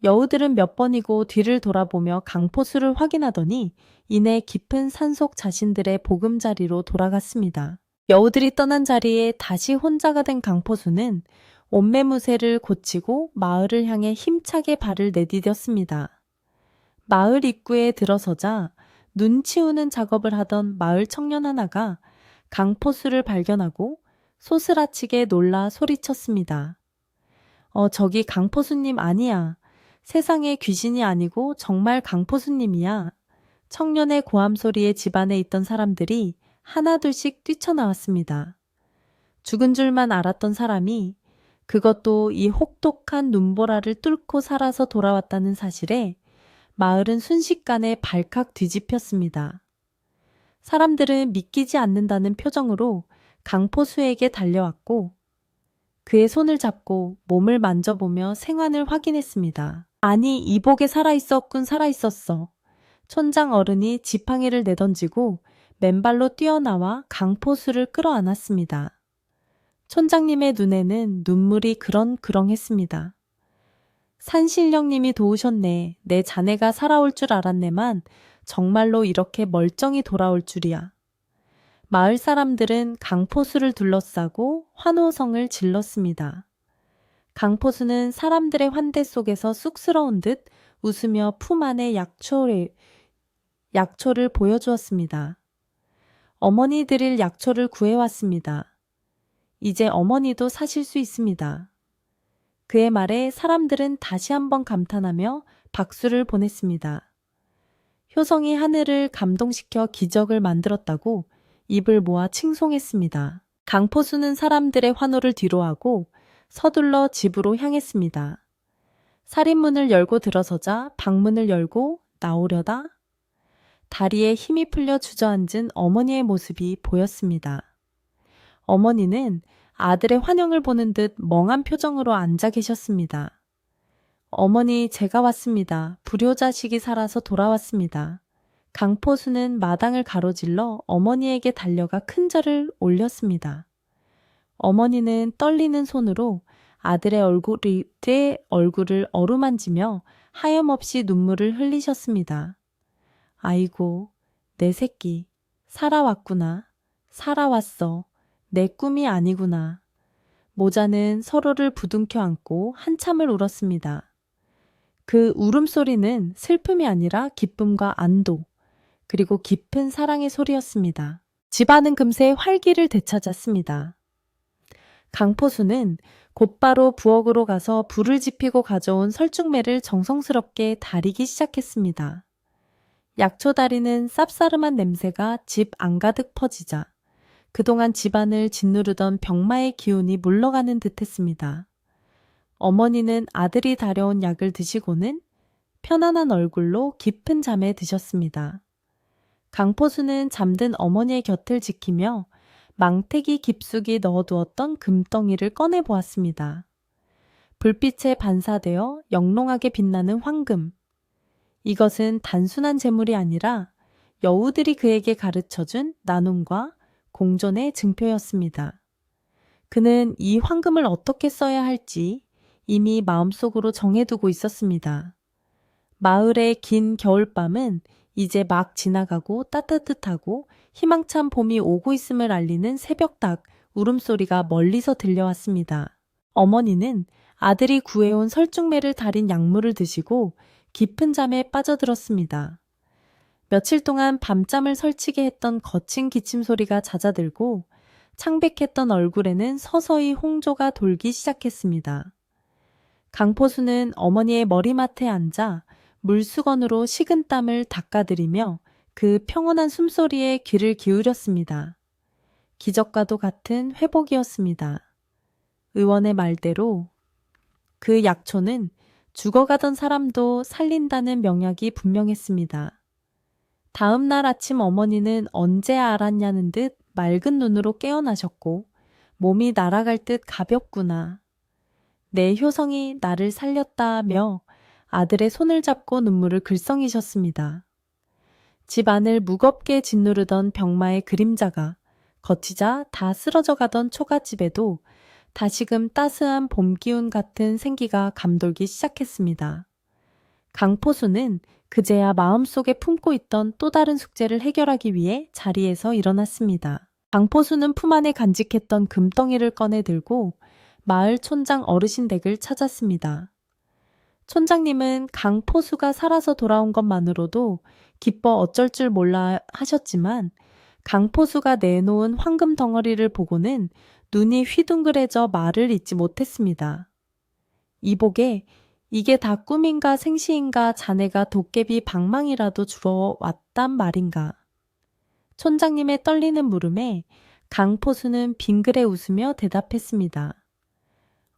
여우들은 몇 번이고 뒤를 돌아보며 강포수를 확인하더니 이내 깊은 산속 자신들의 보금자리로 돌아갔습니다. 여우들이 떠난 자리에 다시 혼자가 된 강포수는 옷매무새를 고치고 마을을 향해 힘차게 발을 내디뎠습니다. 마을 입구에 들어서자 눈 치우는 작업을 하던 마을 청년 하나가 강포수를 발견하고 소스라치게 놀라 소리쳤습니다. 저기 강포수님 아니야. 세상에 귀신이 아니고 정말 강포수님이야. 청년의 고함 소리에 집안에 있던 사람들이 하나둘씩 뛰쳐나왔습니다. 죽은 줄만 알았던 사람이 그것도 이 혹독한 눈보라를 뚫고 살아서 돌아왔다는 사실에 마을은 순식간에 발칵 뒤집혔습니다. 사람들은 믿기지 않는다는 표정으로 강포수에게 달려왔고 그의 손을 잡고 몸을 만져보며 생환을 확인했습니다. 아니, 이복에 살아있었군, 살아있었어. 촌장 어른이 지팡이를 내던지고 맨발로 뛰어나와 강포수를 끌어안았습니다. 촌장님의 눈에는 눈물이 그렁그렁했습니다. 산신령님이 도우셨네. 내 자네가 살아올 줄 알았네만 정말로 이렇게 멀쩡히 돌아올 줄이야. 마을 사람들은 강포수를 둘러싸고 환호성을 질렀습니다. 강포수는 사람들의 환대 속에서 쑥스러운 듯 웃으며 품 안에 약초를 보여주었습니다. 어머니 드릴 약초를 구해왔습니다. 이제 어머니도 사실 수 있습니다. 그의 말에 사람들은 다시 한번 감탄하며 박수를 보냈습니다. 효성이 하늘을 감동시켜 기적을 만들었다고 입을 모아 칭송했습니다. 강포수는 사람들의 환호를 뒤로하고 서둘러 집으로 향했습니다. 살인문을 열고 들어서자 방문을 열고 나오려다 다리에 힘이 풀려 주저앉은 어머니의 모습이 보였습니다. 어머니는 아들의 환영을 보는 듯 멍한 표정으로 앉아 계셨습니다. 어머니, 제가 왔습니다. 불효자식이 살아서 돌아왔습니다. 강포수는 마당을 가로질러 어머니에게 달려가 큰절을 올렸습니다. 어머니는 떨리는 손으로 아들의 얼굴을 어루만지며 하염없이 눈물을 흘리셨습니다. 아이고, 내 새끼, 살아왔구나. 살아왔어. 내 꿈이 아니구나. 모자는 서로를 부둥켜 안고 한참을 울었습니다. 그 울음소리는 슬픔이 아니라 기쁨과 안도, 그리고 깊은 사랑의 소리였습니다. 집안은 금세 활기를 되찾았습니다. 강포수는 곧바로 부엌으로 가서 불을 지피고 가져온 설중매를 정성스럽게 다리기 시작했습니다. 약초다리는 쌉싸름한 냄새가 집 안가득 퍼지자 그동안 집안을 짓누르던 병마의 기운이 물러가는 듯했습니다. 어머니는 아들이 다려온 약을 드시고는 편안한 얼굴로 깊은 잠에 드셨습니다. 강포수는 잠든 어머니의 곁을 지키며 망태기 깊숙이 넣어두었던 금덩이를 꺼내보았습니다. 불빛에 반사되어 영롱하게 빛나는 황금. 이것은 단순한 재물이 아니라 여우들이 그에게 가르쳐준 나눔과 공존의 증표였습니다. 그는 이 황금을 어떻게 써야 할지 이미 마음속으로 정해두고 있었습니다. 마을의 긴 겨울밤은 이제 막 지나가고 따뜻하고 희망찬 봄이 오고 있음을 알리는 새벽닭 울음소리가 멀리서 들려왔습니다. 어머니는 아들이 구해온 설중매를 달인 약물을 드시고 깊은 잠에 빠져들었습니다. 며칠 동안 밤잠을 설치게 했던 거친 기침 소리가 잦아들고 창백했던 얼굴에는 서서히 홍조가 돌기 시작했습니다. 강포수는 어머니의 머리맡에 앉아 물수건으로 식은땀을 닦아들이며 그 평온한 숨소리에 귀를 기울였습니다. 기적과도 같은 회복이었습니다. 의원의 말대로 그 약초는 죽어가던 사람도 살린다는 명약이 분명했습니다. 다음 날 아침 어머니는 언제 알았냐는 듯 맑은 눈으로 깨어나셨고 몸이 날아갈 듯 가볍구나. 내 효성이 나를 살렸다며 아들의 손을 잡고 눈물을 글썽이셨습니다. 집 안을 무겁게 짓누르던 병마의 그림자가 거치자 다 쓰러져 가던 초가집에도 다시금 따스한 봄 기운 같은 생기가 감돌기 시작했습니다. 강포수는 그제야 마음속에 품고 있던 또 다른 숙제를 해결하기 위해 자리에서 일어났습니다. 강포수는 품 안에 간직했던 금덩이를 꺼내 들고 마을 촌장 어르신 댁을 찾았습니다. 촌장님은 강포수가 살아서 돌아온 것만으로도 기뻐 어쩔 줄 몰라 하셨지만 강포수가 내놓은 황금 덩어리를 보고는 눈이 휘둥그레져 말을 잇지 못했습니다. 이복에 이게 다 꿈인가 생시인가 자네가 도깨비 방망이라도 주워 왔단 말인가. 촌장님의 떨리는 물음에 강포수는 빙그레 웃으며 대답했습니다.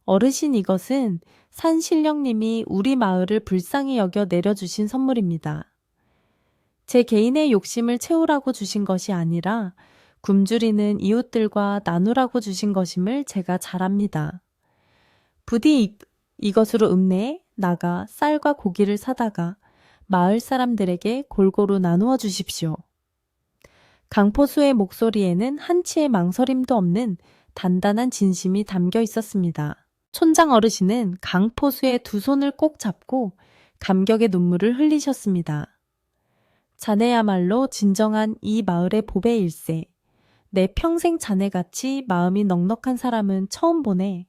어르신, 이것은 산신령님이 우리 마을을 불쌍히 여겨 내려주신 선물입니다. 제 개인의 욕심을 채우라고 주신 것이 아니라 굶주리는 이웃들과 나누라고 주신 것임을 제가 잘 압니다. 부디 이것으로 읍내에 나가 쌀과 고기를 사다가 마을 사람들에게 골고루 나누어 주십시오. 강포수의 목소리에는 한치의 망설임도 없는 단단한 진심이 담겨 있었습니다. 촌장 어르신은 강포수의 두 손을 꼭 잡고 감격의 눈물을 흘리셨습니다. 자네야말로 진정한 이 마을의 보배 일세. 내 평생 자네같이 마음이 넉넉한 사람은 처음 보네.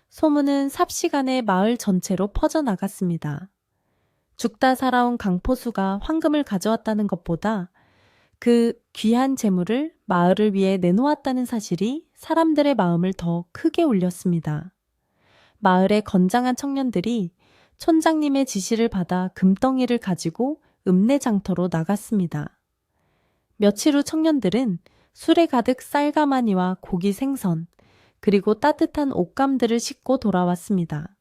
소문은 삽시간에 마을 전체로 퍼져나갔습니다. 죽다 살아온 강포수가 황금을 가져왔다는 것보다 그 귀한 재물을 마을을 위해 내놓았다는 사실이 사람들의 마음을 더 크게 울렸습니다. 마을의 건장한 청년들이 촌장님의 지시를 받아 금덩이를 가지고 읍내 장터로 나갔습니다. 며칠 후 청년들은 술에 가득 쌀가마니와 고기 생선, 그리고 따뜻한 옷감들을 싣고 돌아왔습니다.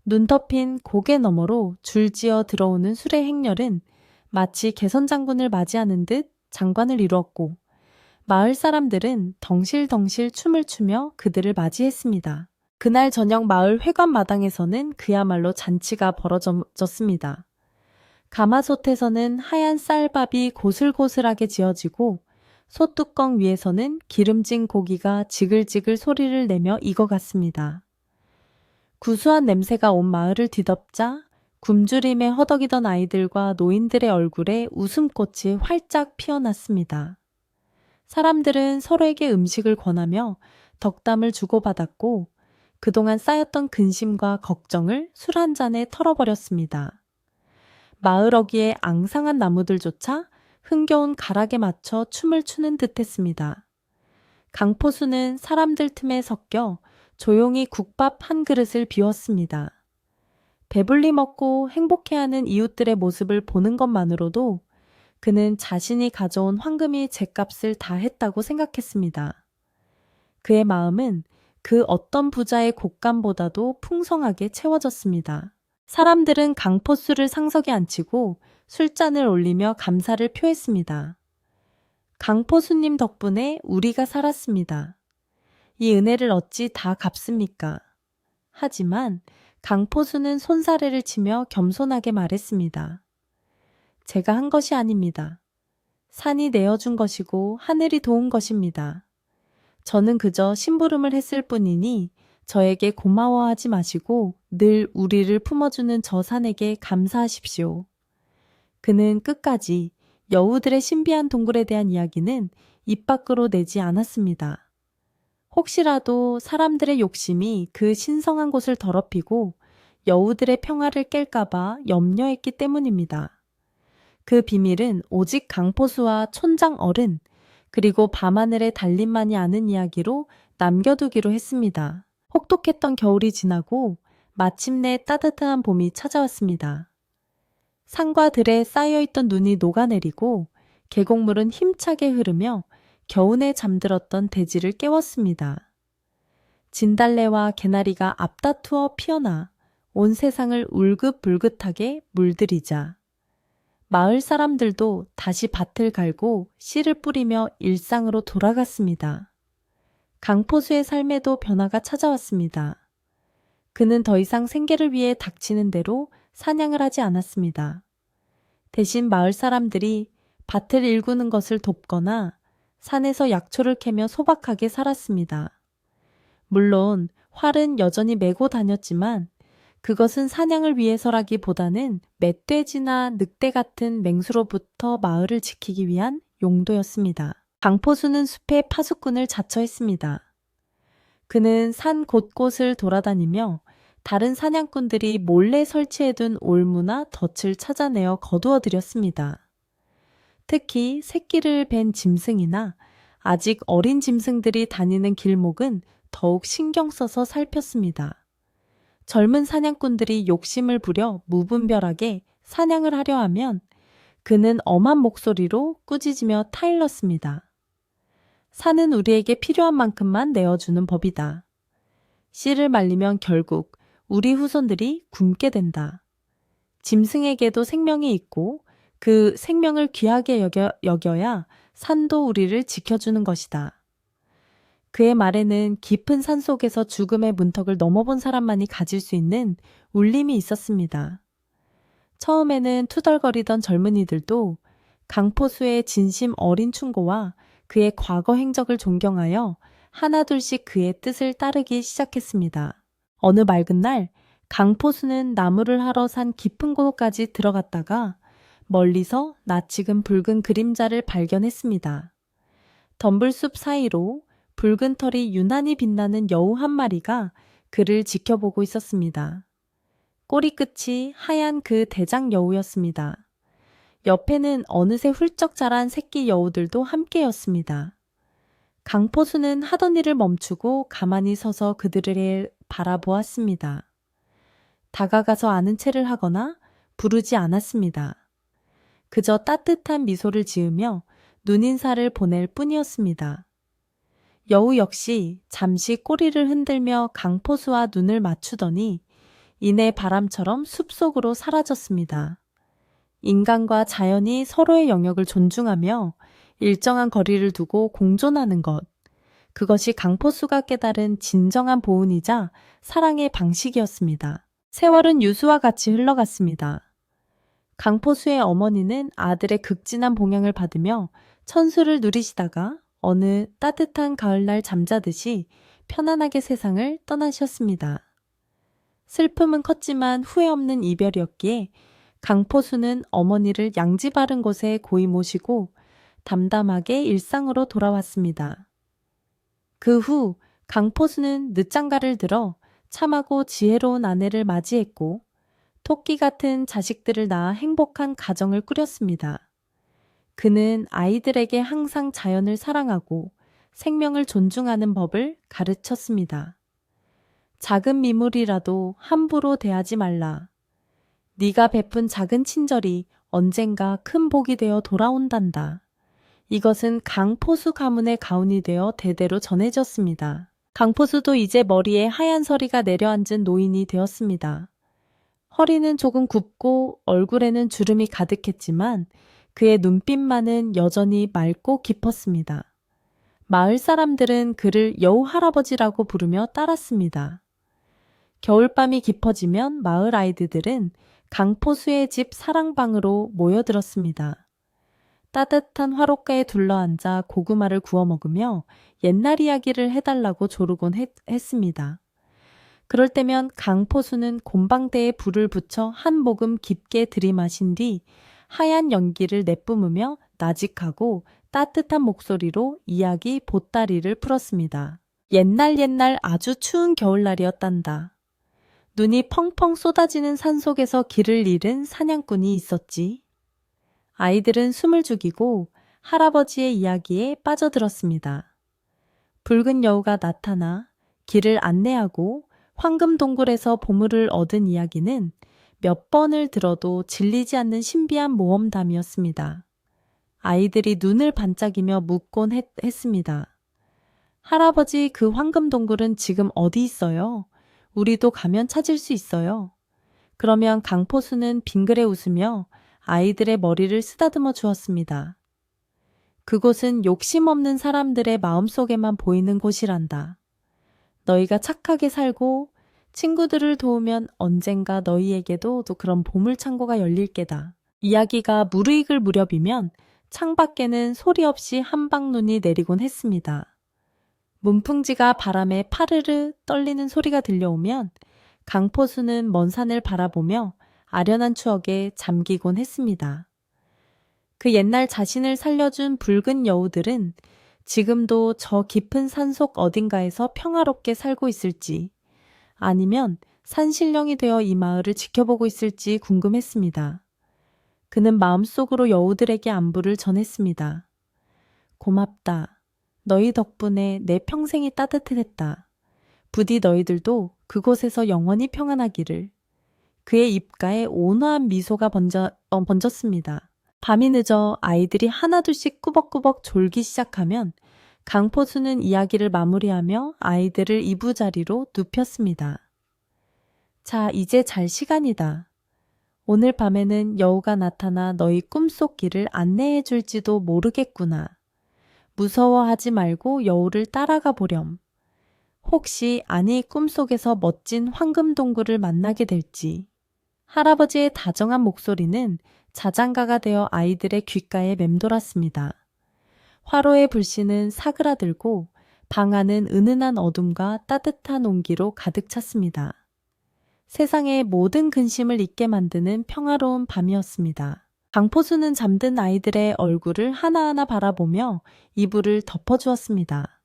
눈 덮인 고개 너머로 줄지어 들어오는 술의 행렬은 마치 개선장군을 맞이하는 듯 장관을 이루었고 마을 사람들은 덩실덩실 춤을 추며 그들을 맞이했습니다. 그날 저녁 마을 회관 마당에서는 그야말로 잔치가 벌어졌습니다. 가마솥에서는 하얀 쌀밥이 고슬고슬하게 지어지고 솥뚜껑 위에서는 기름진 고기가 지글지글 소리를 내며 익어갔습니다. 구수한 냄새가 온 마을을 뒤덮자 굶주림에 허덕이던 아이들과 노인들의 얼굴에 웃음꽃이 활짝 피어났습니다. 사람들은 서로에게 음식을 권하며 덕담을 주고받았고 그동안 쌓였던 근심과 걱정을 술 한 잔에 털어버렸습니다. 마을 어귀의 앙상한 나무들조차 흥겨운 가락에 맞춰 춤을 추는 듯했습니다. 강포수는 사람들 틈에 섞여 조용히 국밥 한 그릇을 비웠습니다. 배불리 먹고 행복해하는 이웃들의 모습을 보는 것만으로도 그는 자신이 가져온 황금이 죗값을 다 했다고 생각했습니다. 그의 마음은 그 어떤 부자의 곶감보다도 풍성하게 채워졌습니다. 사람들은 강포수를 상석에 앉히고 술잔을 올리며 감사를 표했습니다. 강포수님 덕분에 우리가 살았습니다. 이 은혜를 어찌 다 갚습니까? 하지만 강포수는 손사래를 치며 겸손하게 말했습니다. 제가 한 것이 아닙니다. 산이 내어준 것이고 하늘이 도운 것입니다. 저는 그저 심부름을 했을 뿐이니 저에게 고마워하지 마시고 늘 우리를 품어주는 저 산에게 감사하십시오. 그는 끝까지 여우들의 신비한 동굴에 대한 이야기는 입 밖으로 내지 않았습니다. 혹시라도 사람들의 욕심이 그 신성한 곳을 더럽히고 여우들의 평화를 깰까봐 염려했기 때문입니다. 그 비밀은 오직 강포수와 촌장 어른, 그리고 밤하늘의 달님만이 아는 이야기로 남겨두기로 했습니다. 혹독했던 겨울이 지나고 마침내 따뜻한 봄이 찾아왔습니다. 산과 들에 쌓여있던 눈이 녹아내리고 계곡물은 힘차게 흐르며 겨우내 잠들었던 대지를 깨웠습니다. 진달래와 개나리가 앞다투어 피어나 온 세상을 울긋불긋하게 물들이자 마을 사람들도 다시 밭을 갈고 씨를 뿌리며 일상으로 돌아갔습니다. 강포수의 삶에도 변화가 찾아왔습니다. 그는 더 이상 생계를 위해 닥치는 대로 사냥을 하지 않았습니다. 대신 마을 사람들이 밭을 일구는 것을 돕거나 산에서 약초를 캐며 소박하게 살았습니다. 물론 활은 여전히 메고 다녔지만 그것은 사냥을 위해서라기보다는 멧돼지나 늑대 같은 맹수로부터 마을을 지키기 위한 용도였습니다. 강포수는 숲에 파수꾼을 자처했습니다. 그는 산 곳곳을 돌아다니며 다른 사냥꾼들이 몰래 설치해둔 올무나 덫을 찾아내어 거두어들였습니다. 특히 새끼를 벤 짐승이나 아직 어린 짐승들이 다니는 길목은 더욱 신경 써서 살폈습니다. 젊은 사냥꾼들이 욕심을 부려 무분별하게 사냥을 하려 하면 그는 엄한 목소리로 꾸짖으며 타일렀습니다. 산은 우리에게 필요한 만큼만 내어주는 법이다. 씨를 말리면 결국 우리 후손들이 굶게 된다. 짐승에게도 생명이 있고 그 생명을 귀하게 여겨야 산도 우리를 지켜주는 것이다. 그의 말에는 깊은 산 속에서 죽음의 문턱을 넘어본 사람만이 가질 수 있는 울림이 있었습니다. 처음에는 투덜거리던 젊은이들도 강포수의 진심 어린 충고와 그의 과거 행적을 존경하여 하나둘씩 그의 뜻을 따르기 시작했습니다. 어느 맑은 날 강포수는 나무를 하러 산 깊은 곳까지 들어갔다가 멀리서 낯익은 붉은 그림자를 발견했습니다. 덤불숲 사이로 붉은 털이 유난히 빛나는 여우 한 마리가 그를 지켜보고 있었습니다. 꼬리끝이 하얀 그 대장 여우였습니다. 옆에는 어느새 훌쩍 자란 새끼 여우들도 함께였습니다. 강포수는 하던 일을 멈추고 가만히 서서 그들을 바라보았습니다. 다가가서 아는 체를 하거나 부르지 않았습니다. 그저 따뜻한 미소를 지으며 눈인사를 보낼 뿐이었습니다. 여우 역시 잠시 꼬리를 흔들며 강포수와 눈을 맞추더니 이내 바람처럼 숲속으로 사라졌습니다. 인간과 자연이 서로의 영역을 존중하며 일정한 거리를 두고 공존하는 것, 그것이 강포수가 깨달은 진정한 보은이자 사랑의 방식이었습니다. 세월은 유수와 같이 흘러갔습니다. 강포수의 어머니는 아들의 극진한 봉양을 받으며 천수를 누리시다가 어느 따뜻한 가을날 잠자듯이 편안하게 세상을 떠나셨습니다. 슬픔은 컸지만 후회 없는 이별이었기에 강포수는 어머니를 양지 바른 곳에 고이 모시고 담담하게 일상으로 돌아왔습니다. 그 후 강포수는 늦장가를 들어 참하고 지혜로운 아내를 맞이했고 토끼 같은 자식들을 낳아 행복한 가정을 꾸렸습니다. 그는 아이들에게 항상 자연을 사랑하고 생명을 존중하는 법을 가르쳤습니다. 작은 미물이라도 함부로 대하지 말라. 네가 베푼 작은 친절이 언젠가 큰 복이 되어 돌아온단다. 이것은 강포수 가문의 가훈이 되어 대대로 전해졌습니다. 강포수도 이제 머리에 하얀 서리가 내려앉은 노인이 되었습니다. 허리는 조금 굽고 얼굴에는 주름이 가득했지만 그의 눈빛만은 여전히 맑고 깊었습니다. 마을 사람들은 그를 여우 할아버지라고 부르며 따랐습니다. 겨울밤이 깊어지면 마을 아이들은 강포수의 집 사랑방으로 모여들었습니다. 따뜻한 화롯가에 둘러앉아 고구마를 구워 먹으며 옛날 이야기를 해달라고 조르곤 했습니다. 그럴 때면 강포수는 곰방대에 불을 붙여 한 모금 깊게 들이마신 뒤 하얀 연기를 내뿜으며 나직하고 따뜻한 목소리로 이야기 보따리를 풀었습니다. 옛날 아주 추운 겨울날이었단다. 눈이 펑펑 쏟아지는 산속에서 길을 잃은 사냥꾼이 있었지. 아이들은 숨을 죽이고 할아버지의 이야기에 빠져들었습니다. 붉은 여우가 나타나 길을 안내하고 황금동굴에서 보물을 얻은 이야기는 몇 번을 들어도 질리지 않는 신비한 모험담이었습니다. 아이들이 눈을 반짝이며 묻곤 했습니다. 할아버지, 그 황금동굴은 지금 어디 있어요? 우리도 가면 찾을 수 있어요. 그러면 강포수는 빙그레 웃으며 아이들의 머리를 쓰다듬어 주었습니다. 그곳은 욕심 없는 사람들의 마음속에만 보이는 곳이란다. 너희가 착하게 살고 친구들을 도우면 언젠가 너희에게도 또 그런 보물창고가 열릴 게다. 이야기가 무르익을 무렵이면 창밖에는 소리 없이 한방눈이 내리곤 했습니다. 문풍지가 바람에 파르르 떨리는 소리가 들려오면 강포수는 먼 산을 바라보며 아련한 추억에 잠기곤 했습니다. 그 옛날 자신을 살려준 붉은 여우들은 지금도 저 깊은 산속 어딘가에서 평화롭게 살고 있을지, 아니면 산신령이 되어 이 마을을 지켜보고 있을지 궁금했습니다. 그는 마음속으로 여우들에게 안부를 전했습니다. 고맙다. 너희 덕분에 내 평생이 따뜻해졌다. 부디 너희들도 그곳에서 영원히 평안하기를. 그의 입가에 온화한 미소가 번졌습니다. 밤이 늦어 아이들이 하나둘씩 꾸벅꾸벅 졸기 시작하면 강포수는 이야기를 마무리하며 아이들을 이부자리로 눕혔습니다. 자, 이제 잘 시간이다. 오늘 밤에는 여우가 나타나 너희 꿈속 길을 안내해 줄지도 모르겠구나. 무서워하지 말고 여우를 따라가 보렴. 혹시 아니 꿈속에서 멋진 황금동굴을 만나게 될지. 할아버지의 다정한 목소리는 자장가가 되어 아이들의 귓가에 맴돌았습니다. 화로의 불씨는 사그라들고 방 안은 은은한 어둠과 따뜻한 온기로 가득 찼습니다. 세상의 모든 근심을 잊게 만드는 평화로운 밤이었습니다. 강포수는 잠든 아이들의 얼굴을 하나하나 바라보며 이불을 덮어주었습니다.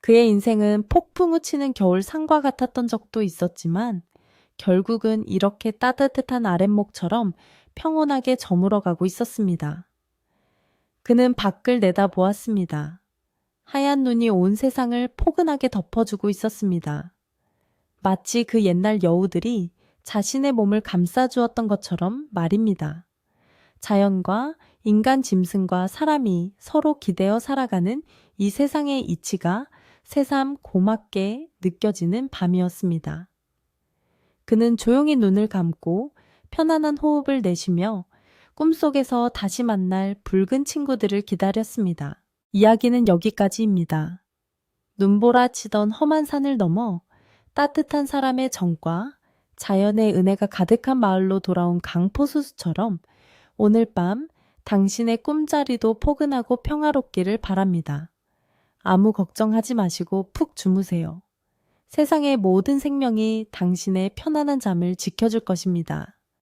그의 인생은 폭풍우 치는 겨울 산과 같았던 적도 있었지만 결국은 이렇게 따뜻한 아랫목처럼 평온하게 저물어가고 있었습니다. 그는 밖을 내다보았습니다. 하얀 눈이 온 세상을 포근하게 덮어주고 있었습니다. 마치 그 옛날 여우들이 자신의 몸을 감싸주었던 것처럼 말입니다. 자연과 인간 짐승과 사람이 서로 기대어 살아가는 이 세상의 이치가 새삼 고맙게 느껴지는 밤이었습니다. 그는 조용히 눈을 감고 편안한 호흡을 내쉬며 꿈속에서 다시 만날 붉은 친구들을 기다렸습니다. 이야기는 여기까지입니다. 눈보라치던 험한 산을 넘어 따뜻한 사람의 정과 자연의 은혜가 가득한 마을로 돌아온 강포수수처럼 오늘 밤 당신의 꿈자리도 포근하고 평화롭기를 바랍니다. 아무 걱정하지 마시고 푹 주무세요. 세상의 모든 생명이 당신의 편안한 잠을 지켜줄 것입니다.